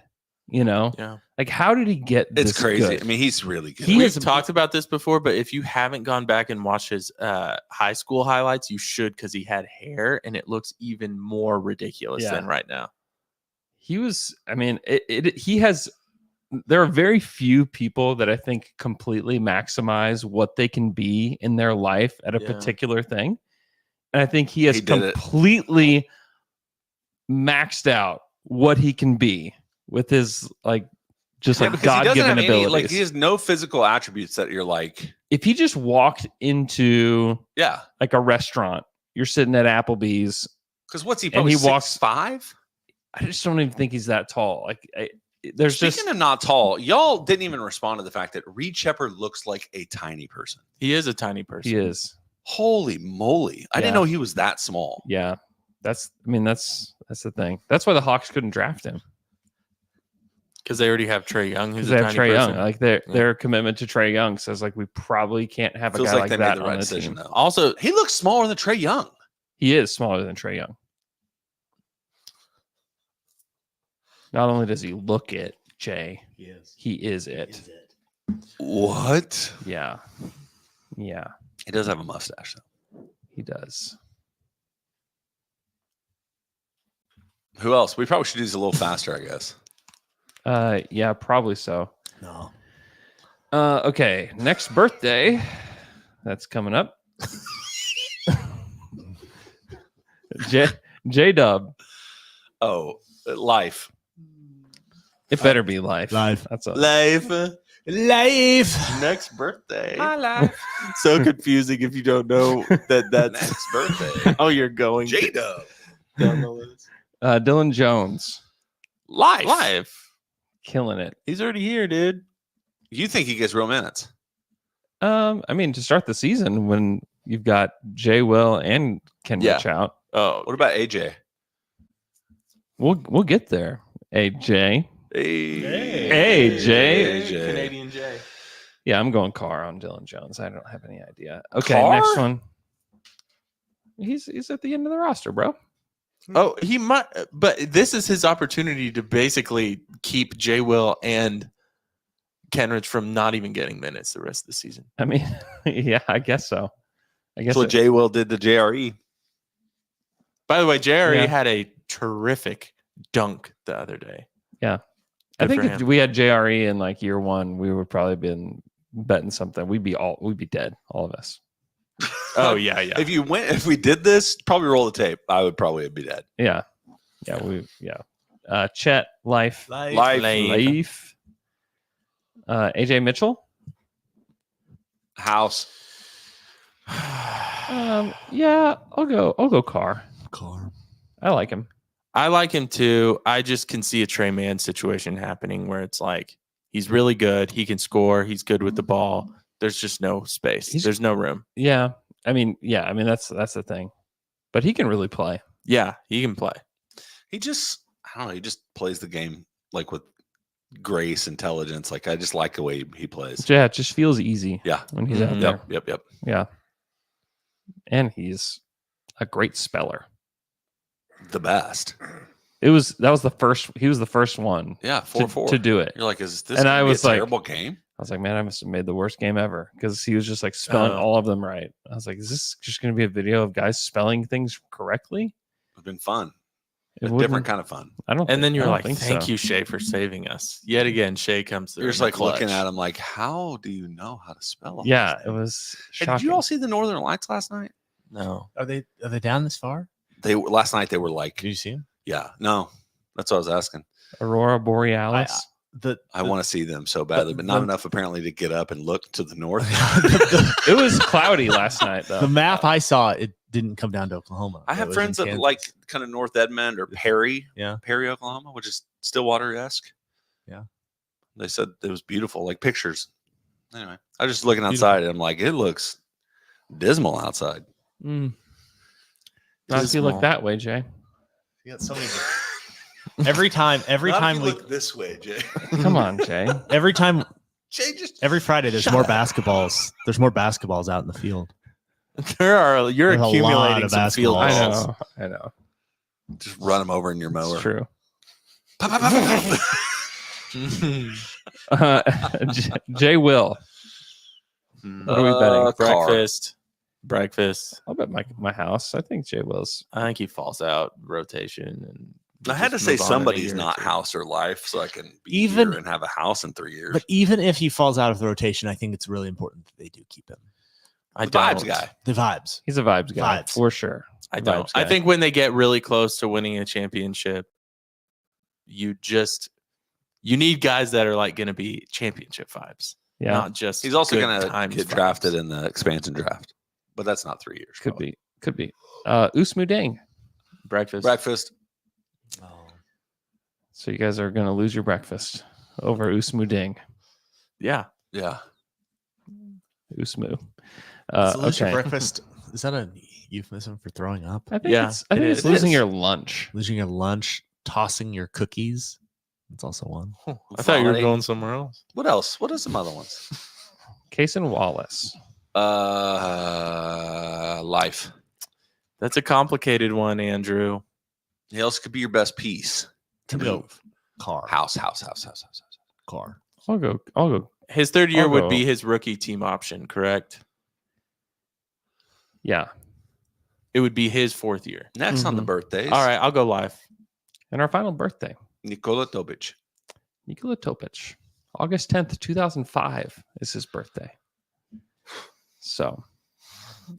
Yeah. Like how did he get? It's this crazy. good? I mean, he's really good. He We've has- talked about this before, but if you haven't gone back and watched his high school highlights, you should, because he had hair and it looks even more ridiculous Yeah. than right now. He was. I mean, he has. There are very few people that I think completely maximize what they can be in their life at a Yeah. particular thing, and I think he has He did it. completely maxed out what he can be with his just Yeah, like because he doesn't God-given have any, abilities. like he has no physical attributes that you're like, If he just walked into yeah. like a restaurant, you're sitting at Applebee's, Because what's he? And Probably he walks- 6'5"? I just don't even think he's that tall. There's Speaking just of not tall, y'all didn't even respond to the fact that Reed Shepard looks like a tiny person. He is a tiny person. he is. Holy moly! I Yeah. didn't know he was that small. Yeah, that's the thing. That's why the Hawks couldn't draft him, Because they already have Trey Young, who's because they a have tiny Trey person. Young. Like their commitment to Trey Young says like we probably can't have a Feels guy like like they that made the on right the decision team. though. Also, He looks smaller than Trey Young. He is smaller than Trey Young. Not only does he look it, Jay, He is. he is it. What? Yeah, yeah, He does have a mustache though. he does. Who else? We probably should do this a little faster, I guess. Yeah, probably so. No. Okay, next birthday that's coming up. J Dub. Oh, life. It better be life. Life. That's a Life. Life. Next birthday. so confusing if you don't know that that's Next birthday. how you're going J-Dub. down the list. Dylan Jones Life. killing it. He's already here, dude. You think he gets real minutes? I mean, to start the season when you've got Jay Will and Kenrich Yeah. out, Oh, What about AJ? we'll get there. AJ, Hey, Jay. AJ. Canadian J. Yeah, I'm going Carr on Dylan Jones. I don't have any idea. Okay, Carr? next one. He's at the end of the roster, bro. Oh, he might, but this is his opportunity to basically keep J. Will and Kenrich from not even getting minutes the rest of the season. I mean, yeah, I guess so. I guess That's what J. Will did to JRE. By the way, JRE Yeah. had a terrific dunk the other day. I Good think for if him. we had JRE in like year one, we would probably been betting something. We'd be dead, all of us. Oh yeah, yeah. If we did this, probably roll the tape. I would probably be dead. Yeah. Chet, life. Life. Life. AJ Mitchell. House. Yeah, I'll go Carr. Car. I like him. I like him too. I just can see a Trey Mann situation happening where it's like he's really good. He can score. He's good with the ball. There's just no space. He's- There's no room. Yeah. I mean, yeah, I mean that's the thing. But he can really play. Yeah, he can play. He just, I don't know, he just plays the game like with grace, intelligence. Like I just like the way he plays. Yeah, it just feels easy. Yeah. When he's out Mhm. there. Yep. Yeah. And he's a great speller. The best. He was the first one Yeah, 4-4 to do it. You're like, is this And gonna I be was a like- terrible game? I was like, man, I must have made the worst game ever because he was just like spelling Oh. all of them right. I was like, is this just going to be a video of guys spelling things correctly? It's been fun. It A different wouldn't- kind of fun. I don't. And then think- you're I don't like, think thank so. you, Shay, for saving us. Yet again, Shay comes through. You're just in the like looking clutch. at him like, how do you know how to spell all Yeah, these it things? was Hey, shocking. did you all see the Northern Lights last night? No. Are they down this far? Last night they were like, Did you see them? yeah, no, that's what I was asking. Aurora Borealis? I want to see them so badly, but not the- enough apparently to get up and look to the north. It was cloudy last night, though. The map I saw, it didn't come down to Oklahoma. I It have was friends in that Kansas. like kind of North Edmond or Perry, Yeah. Perry, Oklahoma, which is Stillwater-esque. Yeah. They said it was beautiful, like pictures. Anyway, I was just looking outside and I'm like, it looks dismal outside. Mm. Not if you look that way, Jay. You got so many. Every time we this way, Jay. Come on, Jay. every time Jay just every Friday there's Shut more up. basketballs. There's more basketballs out in the field. You're There's a lot accumulating of some field basketballs. balls. I know. just run them over in your mower. It's true. Pop, pop, pop, pop, pop. Jay will. What are we betting? Car. Breakfast. I'll bet my house. I think Jay will's. I think he falls out rotation. And I had to just say move on in a somebody's year or not two. house or life, so I can be Even- here and have a house in 3 years. But even if he falls out of the rotation, I think it's really important that they do keep him. I The vibes don't. guy. The vibes. He's a vibes guy Vibes. for sure. I don't. Vibes I guy. think when they get really close to winning a championship, you need guys that are like going to be championship vibes, Yeah, not just. He's also good going to times get vibes. drafted in the expansion draft, but that's not 3 years. could probably. be. Usmu Dang. breakfast. Breakfast. So you guys are gonna lose your breakfast over Usmu Ding. Yeah, Yeah. Usmu. Solution Okay. breakfast. Is that a euphemism for throwing up? I think Yeah, it's, I think it it's is. losing It is. your lunch. Losing your lunch, tossing your cookies. That's also one. I thought you were Vomiting. going somewhere else. What else? What are some other ones? Case and Wallace. Life. That's a complicated one, Andrew. He else could be your best piece to Go. move. Car. House. Car. I'll go. His third year I'll would go. be his rookie team option, correct? Yeah. It would be his fourth year. Next on the Mhm. birthdays. All right, I'll go live. And our final birthday, Nikola Topic. Nikola Topic. August 10th, 2005 is his birthday. So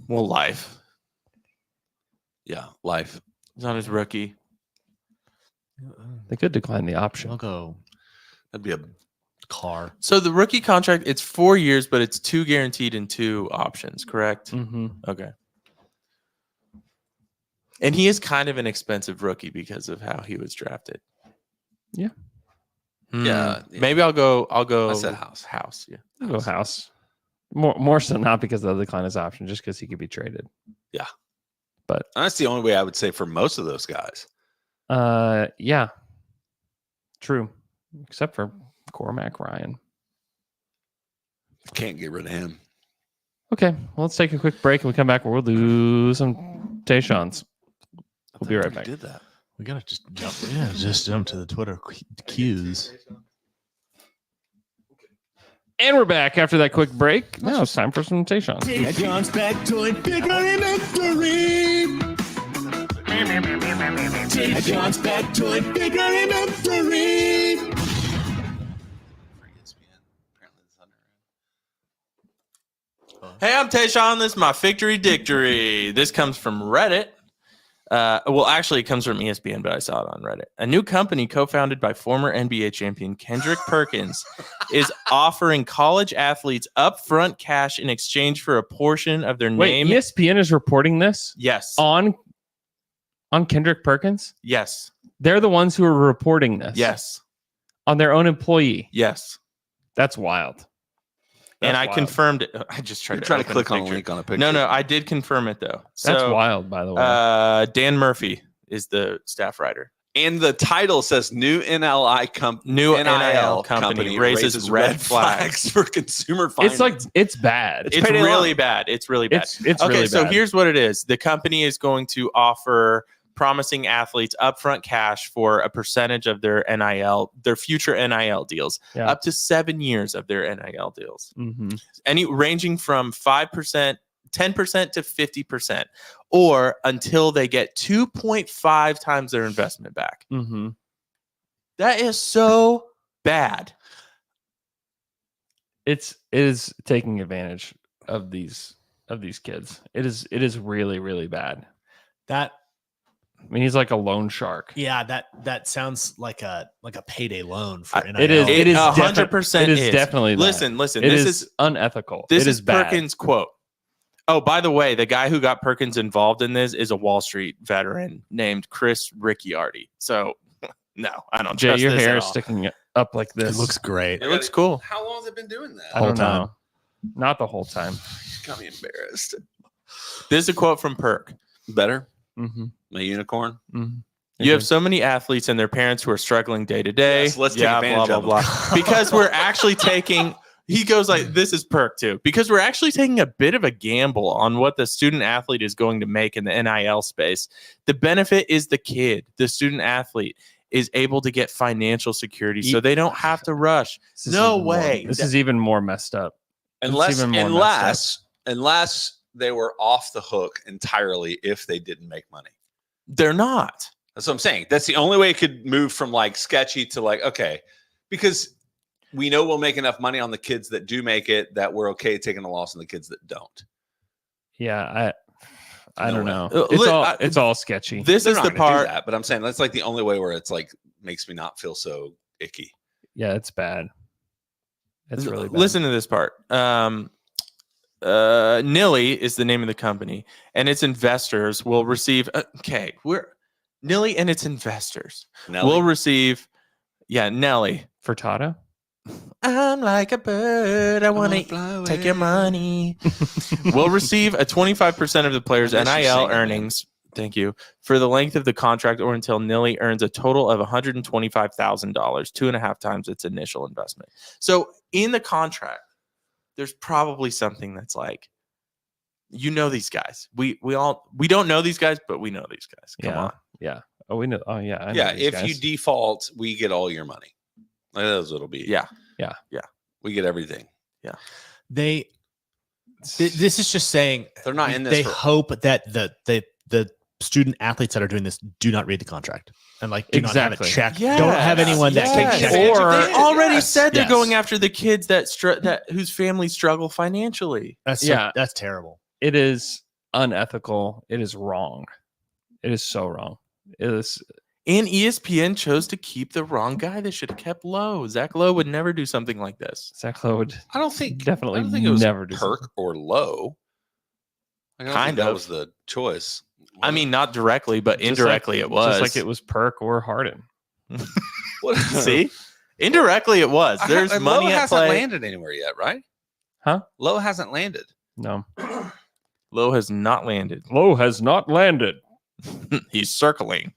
Well, live. Yeah. Life. He's not his rookie. they could decline the option. I'll go That'd be a car. So the rookie contract, it's 4 years, but it's 2 guaranteed and 2 options, correct? Mm-hmm. Okay. And he is kind of an expensive rookie because of how he was drafted. Yeah. Yeah. Maybe I'll go I said house. House, yeah. I'll go house. More so not because of the decline his option, just because he could be traded. That's the only way I would say for most of those guys. Yeah. True. Except for Cormac Ryan. Can't get rid of him. Okay, well, let's take a quick break and we come back. We'll do some Tayshawns. We'll be right back. Did that? We gotta just jump. Yeah, just jump to the Twitter cues. And we're back after that quick break. Now it's time for some Tayshawns. John's back toy bigger in victory. John's back toy bigger in victory. For ESPN. Apparently the Thunder. Hey, I'm Tayshawn. This is my victory dictory. This comes from Reddit. Well, actually, it comes from ESPN, but I saw it on Reddit. A new company co-founded by former NBA champion Kendrick Perkins is offering college athletes upfront cash in exchange for a portion of their Wait, name. ESPN is reporting this Yes. on Kendrick Perkins? Yes. They're the ones who are reporting this. Yes. On their own employee. Yes. That's wild. and That's I wild. confirmed it. I just tried You're to trying to open click the on a picture. link on a picture. No, I did confirm it though. That's So, wild, by the way. Dan Murphy is the staff writer. And the title says new New NIL company raises red flags for consumer finance. It's bad. It's payday really loan. bad. It's really bad. It's Okay, really so bad. here's what it is. The company is going to offer promising athletes upfront cash for a percentage of their future NIL deals, Yeah. up to 7 years of their NIL deals. Mhm. Ranging from 5%, 10% to 50%, or until they get 2.5 times their investment back. Mhm. That is so bad. It is taking advantage of these kids. It is really, really bad. That I mean, he's like a loan shark. yeah, that sounds like a payday loan for NIL. It is. It is 100% It is definitely. That. Listen. It This is unethical. This it is bad. Perkins' quote. Oh, by the way, the guy who got Perkins involved in this is a Wall Street veteran named Chris Ricciardi. So, no, I don't Jay, trust your this hair at is all. sking up like this. It looks great. It looks cool. How long have they been doing that? I don't whole time. know. Not the whole time. Got me embarrassed. This is a quote from Perk. Better? Mm-hmm. My unicorn? Mm-hmm. You have so many athletes and their parents who are struggling day to day. Yes, let's take blah, advantage blah, of blah, them. blah. Because we're actually taking, he goes like, this is Perk too, because we're actually taking a bit of a gamble on what the student athlete is going to make in the NIL space. The benefit is the kid, the student athlete is able to get financial security so they don't have to rush. This is No even more- way. This is even more messed up. Unless even more messed unless they were off the hook entirely if they didn't make money. They're not. That's what I'm saying. That's the only way it could move from like sketchy to like, okay, because we know we'll make enough money on the kids that do make it that we're okay taking a loss on the kids that don't. Yeah, I No don't way. know. It's all sketchy. This They're is not the gonna do part. that, but I'm saying that's like the only way where it's like makes me not feel so icky. Yeah, it's bad. It's really bad. Listen to this part. Nilly is the name of the company, and its investors will receive. Nilly and its investors will receive. Yeah, Nelly. Furtado. I'm like a bird. I want to take your money. Will receive a 25% of the player's Unless you NIL sing it, man. earnings. Thank you for the length of the contract, or until Nilly earns a total of $125,000, 2.5 times its initial investment. So in the contract, there's probably something that's like, you know, these guys. We don't know these guys, but we know these guys. Come on. Yeah. Oh, we know. Oh, yeah. I know Yeah, these if guys. you default, we get all your money. Like that's what it'll be. Yeah. We get everything. This is just saying They're not in this they for- hope that the student athletes that are doing this do not read the contract and like do not have it Exactly. checked. Don't have anyone that can check it. Or they already Yes. said they're Yes. going after the kids that whose families struggle financially. That's terrible. It is unethical. It is wrong. It is so wrong. It is. And ESPN chose to keep the wrong guy. They should have kept Lowe. Zach Lowe would never do something like this. Zach Lowe would I don't think definitely I don't think it was never do Perk something. or Low. I don't Kind think that of. was the choice. I mean, not directly, but Just indirectly like- it was. Just like it was Perk or Harden. What? See? Indirectly it was. There's money Low at hasn't play. landed anywhere yet, right? Huh? Low hasn't landed. No. Lowe has not landed. Lowe has not landed. He's circling.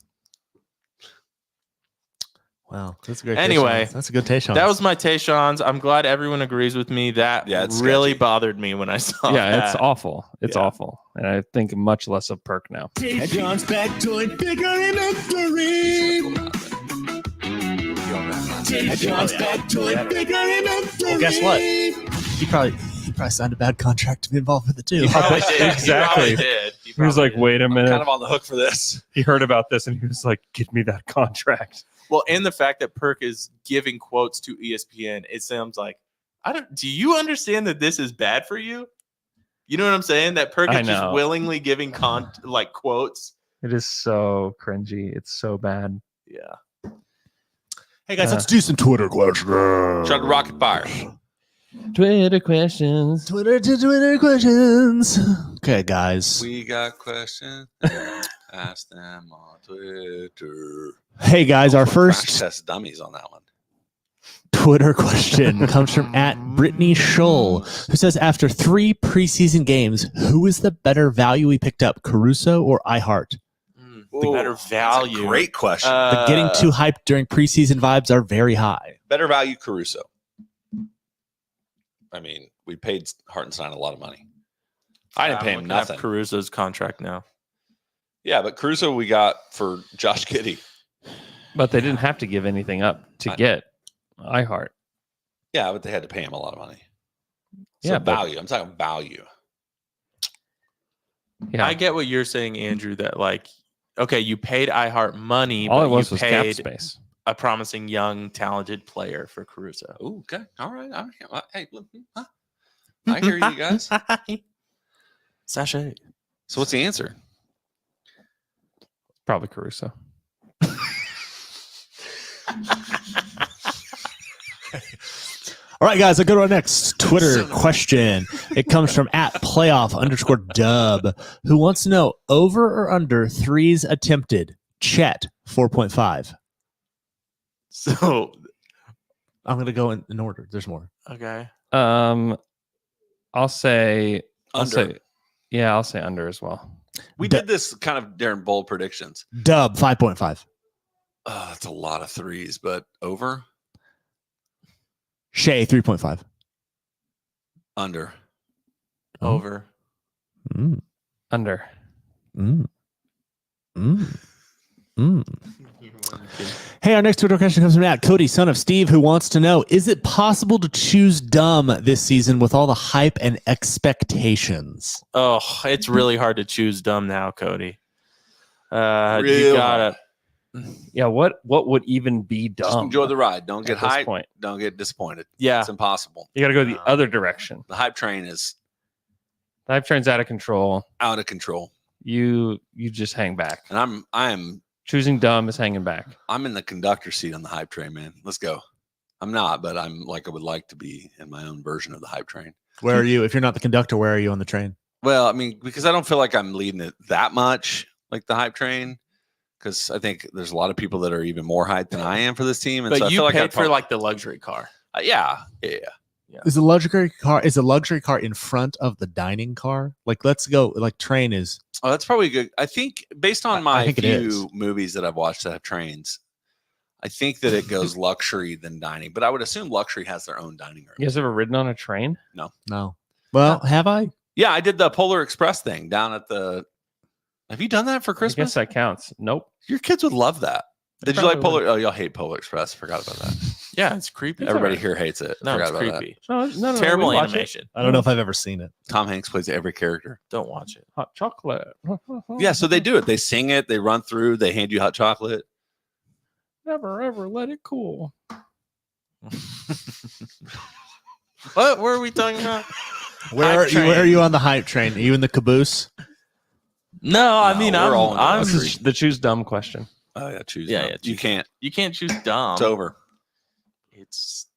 Wow, that's a great. Anyway, that's a good Tayshawn. That was my Tayshawn's. I'm glad everyone agrees with me. That Yeah, it's really sketchy. bothered me when I saw Yeah, that. it's awful. It's Yeah. awful. And I think much less of Perk now. Tayshawn's back to it bigger in a dream. Tayshawn's back to it bigger in a dream. Well, guess what? He probably signed a bad contract to be involved with it too. He probably did. Exactly. He probably did. He was like, wait a minute. Kind of on the hook for this. He heard about this and he was like, give me that contract. Well, and the fact that Perk is giving quotes to ESPN, it sounds like, do you understand that this is bad for you? You know what I'm saying? That Perk I is just know. willingly giving quotes. It is so cringy. It's so bad. Yeah. Hey guys, let's do some Twitter questions. Chuck rocket fire. Twitter questions. Twitter questions. Okay, guys. We got questions. Ask them on Twitter. Hey guys, our Crash first test dummies on that one. Twitter question comes from @Brittany Scholl, who says, after 3 preseason games, who is the better value we picked up, Caruso or iHeart? The better That's a value. great question. The getting too hyped during preseason vibes are very high. Better value Caruso. I mean, we paid Hartenstein a lot of money. I didn't pay him nothing. Caruso's contract now. Yeah, but Caruso we got for Josh Giddey. But they didn't have to give anything up to get iHeart. Yeah, but they had to pay him a lot of money. So Yeah, but- value. I'm talking value. Yeah, I get what you're saying, Andrew, that like, okay, you paid iHeart money, all but it was you cap paid space. a promising young, talented player for Caruso. Ooh, okay. All right. Hey, look, huh? I hear you guys. Sachet. So what's the answer? Probably Caruso. All right, guys, I'll go to our next Twitter question. It comes from @playoff_dub, who wants to know over or under threes attempted. Chet 4.5. So, I'm going to go in order. There's more. okay. I'll say Under. I'll say under as well. We did this kind of during bold predictions. Dub 5.5. That's a lot of threes, but over? Shea 3.5. Under. Over. Mm, Under. mm, mm, mm. Hey, our next Twitter question comes from Cody, son of Steve, who wants to know, is it possible to choose dumb this season with all the hype and expectations? Oh, it's really hard to choose dumb now, Cody. You Real gotta. Yeah, what would even be dumb? Just enjoy the ride. Don't get at this hyped. point? Don't get disappointed. Yeah. It's impossible. You got to go the other direction. The hype train is The hype train's out of control. out of control. You just hang back. And I'm Choosing dumb is hanging back. in the conductor seat on the hype train, man. Let's go. I'm not, but I'm like I would like to be in my own version of the hype train. Where are you? If you're not the conductor, where are you on the train? Well, I mean, because I don't feel like I'm leading it that much, like the hype train. Because I think there's a lot of people that are even more hyped than I am for this team, and But so I you feel like paid I'd for like the luxury car. yeah. Is a luxury car in front of the dining car? Like, let's go. Like, train is. Oh, that's probably good. I think based on I my think it is. few movies that I've watched that have trains, I think that it goes luxury than dining. But I would assume luxury has their own dining room. You guys ever ridden on a train? No. Well, have I? Yeah, I did the Polar Express thing down at the. Have you done that for I guess Christmas? that counts. Nope. Your kids would love that. They Did you like probably Polar? Oh, y'all hate Polar Express. Forgot about that. Yeah, it's creepy. Everybody here hates it. No, Forgot it's about that. creepy. No, Terrible we watch it. animation. I don't know if I've ever seen it. Tom Hanks plays every character. Don't watch it. Hot chocolate. Yeah, so they do it. They sing it. They run through. They hand you hot chocolate. Never ever let it cool. What were we talking about? Where are you on the hype train? Are you in the caboose? No, I No, mean we're all in the I'm This luxury. is the choose dumb question. Oh yeah, choose. Yeah, them. yeah, You choose can't. you can't choose dumb. It's over. It's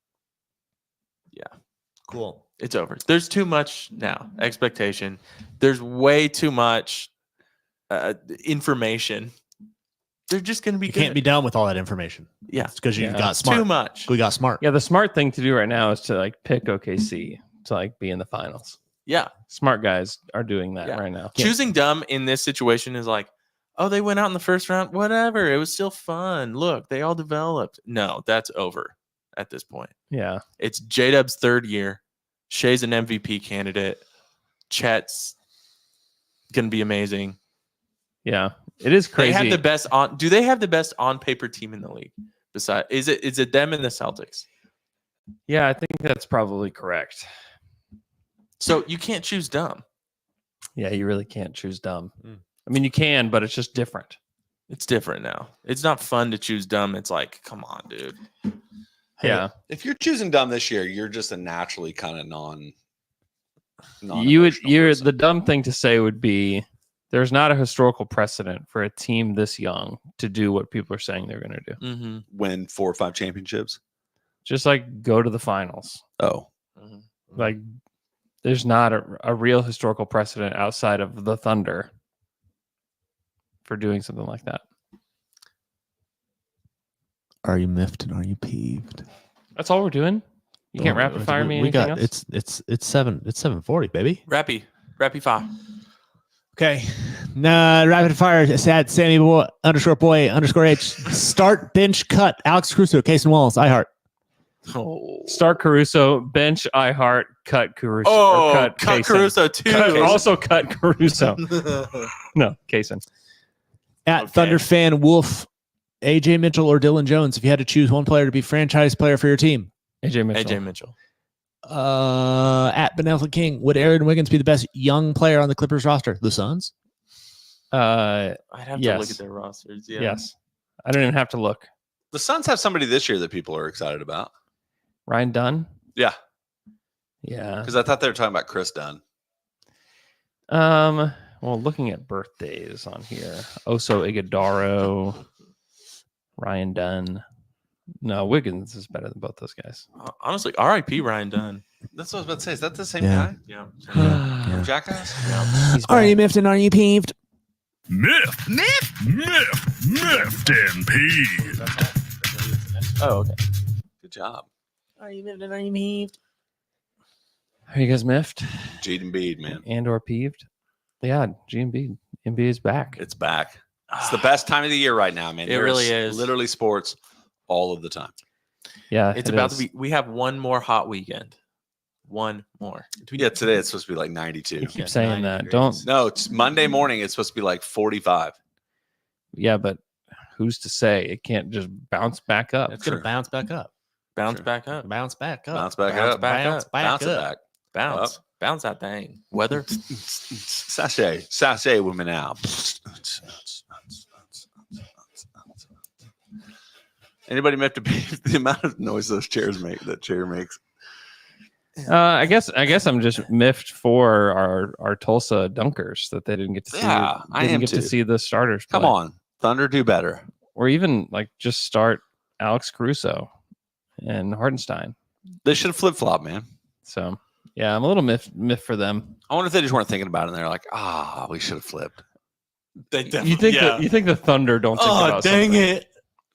Cool. it's over. There's too much now. Expectation. There's way too much information. They're just going to be You good. can't be done with all that information. Yeah. It's because you Yeah. got smart. Too much. We got smart. Yeah, the smart thing to do right now is to like pick OKC to like be in the finals. Yeah. Smart guys are doing that Yeah. right now. Choosing dumb in this situation is like, oh, they went out in the first round. Whatever. It was still fun. Look, they all developed. No, that's over at this point. Yeah. It's J-Dub's third year. Shea's an MVP candidate. Chet's going to be amazing. Yeah. It is crazy. They have the best on. Do they have the best on paper team in the league? Besides, is it them and the Celtics? Yeah, I think that's probably correct. So you can't choose dumb. Yeah, you really can't choose dumb. Mm. I mean, you can, but it's just different. It's different now. It's not fun to choose dumb. It's like, come on, dude. Yeah. If you're choosing dumb this year, you're just a naturally kind of The dumb thing to say would be there's not a historical precedent for a team this young to do what people are saying they're going to do. Mm-hmm. win 4 or 5 championships. Just like go to the finals. Oh, Like there's not a real historical precedent outside of the Thunder for doing something like that. Are you miffed and are you peeved? That's all we're doing. You can't rapid fire me. We Anything got else? it's 7:40, baby. Rappy fire. Okay. Nah, rapid fire. Sad Sammy boy _ H. Start, bench, cut. Alex Caruso, Case and Wallace. iHeart. Oh, Start Caruso, bench iHeart, cut Caruso. oh, or cut Kaysen. Caruso too. Also cut Caruso. No, Kaysen. At Okay. Thunder fan Wolf, AJ Mitchell or Dylan Jones. If you had to choose one player to be franchise player for your team. AJ Mitchell. AJ Mitchell. At Benevolent King, would Aaron Wiggins be the best young player on the Clippers roster? The Suns? I'd have to Yes. look at their rosters. Yeah. Yes. I don't even have to look. The Suns have somebody this year that people are excited about. Ryan Dunn. Yeah, Yeah. because I thought they were talking about Chris Dunn. Well, looking at birthdays on here, Oso Iguodaro, Ryan Dunn. No, Wiggins is better than both those guys. Honestly, R.I.P. Ryan Dunn. That's what I was about to say. Is that the same Yeah. guy Yeah. from Jackass? He's Are you back. miffed and are you peeved? Miffed and peeved. Oh, okay. Good job, Are you miffed and are you peeved? Are you guys miffed Jaden Bead, man. and or peeved? Yeah, GMB. NBA is back. It's back. It's the best time of the year right now, man. It There's really is. Literally sports all of the time. Yeah, It's it about is. to be. We have one more hot weekend. One more. Yeah, today it's supposed to be like 92. You keep Yeah, saying 90 that. degrees. Don't. No, it's Monday morning. It's supposed to be like 45. Yeah, but who's to say it can't just bounce back up? It's going Sure. to bounce back up. Bounce Sure. back up. Bounce back up. Bounce back Bounce up. back Bounce up. back Bounce it up. back. Bounce. Bounce that thing. Weather. Sashay women out. Anybody miffed to be the amount of noise those chairs make? That chair makes. I guess I'm just miffed for our Tulsa Dunkers that they didn't get to see. Yeah, I didn't am get too. to see the starters. Come play. on, Thunder, do better. Or even like just start Alex Caruso and Hardenstein. They should have flip flop, man. So yeah, I'm a little miffed for them. I wonder if they just weren't thinking about it and they're like, we should have flipped. You think the Thunder don't think about something. it.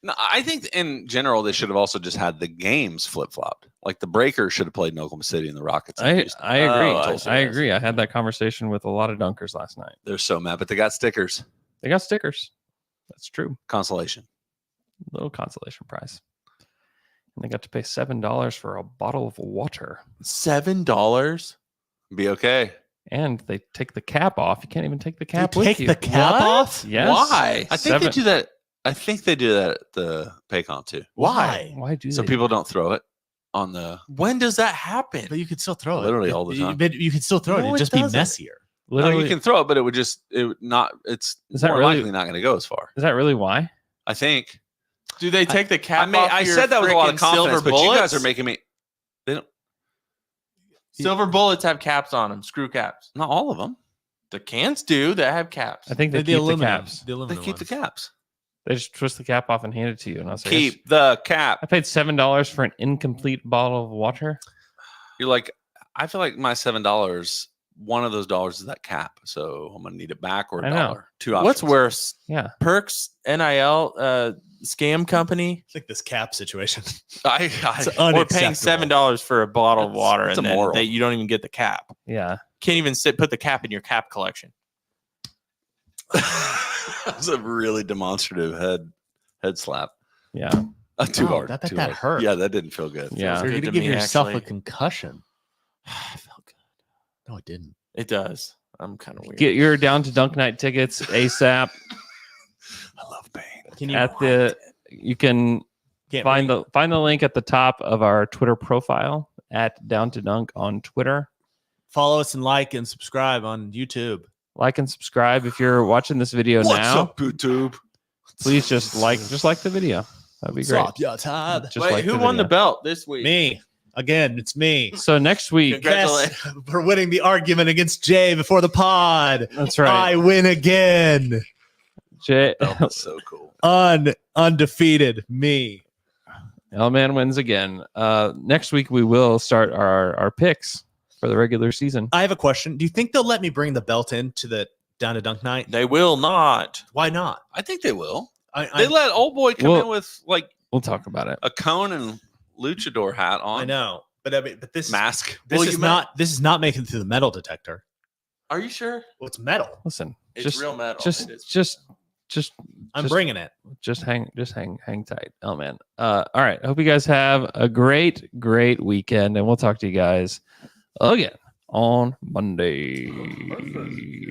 No, I think in general they should have also just had the games flip flopped. Like the Breakers should have played in Oklahoma City and the Rockets. in I Houston. agree. Oh, I agree. I had that conversation with a lot of Dunkers last night. They're so mad, but they got stickers. They got stickers. That's true. Consolation. Little consolation prize. And they got to pay $7 for a bottle of water. $7. Be okay. And they take the cap off. You can't even take the cap You with take you. the cap off? Yes. Why? I think they do that. I think they do that at the Paycom too. Why? Why do So they? people don't throw it on the When does that happen? But you could still throw it. Literally all the time. But you could still throw it. No, It'd it just be doesn't. messier. No, literally? you can throw it, but it would not. It's Is that more really- likely not going to go as far. Is that really why? I think. Do they take the cap off? I your said that with a lot of frickin' confidence, silver but you guys bullets? are making me. They don't. Silver bullets have caps on them. Screw caps. Not all of them. The cans do that have caps. I think they keep the caps. The They aluminum keep the ones. caps. They just twist the cap off and hand it to you. And I was like, Keep the cap. I paid $7 for an incomplete bottle of water. You're like, I feel like my $7. One of those dollars is that cap, so I'm gonna need it back or I a know. dollar. Two options. What's worse? Yeah. Perks, NIL, scam company, It's like this cap situation. I It's or paying unacceptable. $7 for a bottle of That's- water that's and then immoral. you don't even get the cap. Yeah. Can't even put the cap in your cap collection. That's a really demonstrative head slap. Yeah. Too Oh, hard. I bet too that hurt. hurt. Yeah, that didn't feel good. Yeah. So you're good gonna to give me, yourself actually. a concussion. I felt good. No, it didn't. It does. I'm kind of weird. Get your down to dunk night tickets ASAP I love pain. Can you at the you can can't find wait. the link at the top of our Twitter profile at Down to Dunk on Twitter. follow us and like and subscribe on YouTube? Like and subscribe if you're watching this video What's now. up, YouTube? Please just like the video. That'd be great. Stop your time. Just Wait, like who won the video. belt this week? Me. Again, it's me. So next week, Congratulations. Yes, for winning the argument against Jay before the pod. that's right. I win again. Jay, That was so cool. Undefeated. Me. L-Man wins again. Next week we will start our picks for the regular season. I have a question. Do you think they'll let me bring the belt in to the Down to Dunk night? They will not. Why not? I think they will. I They let old boy come Well- in with like We'll talk about it. a cone and luchador hat on. I know, but I mean, but this Mask. This is not making it through the metal detector. Are you sure? Well, it's metal. Listen, It's just real metal. just It is. just I'm just- bringing it. just hang tight. Oh man. All right. I hope you guys have a great weekend, and we'll talk to you guys again on Monday.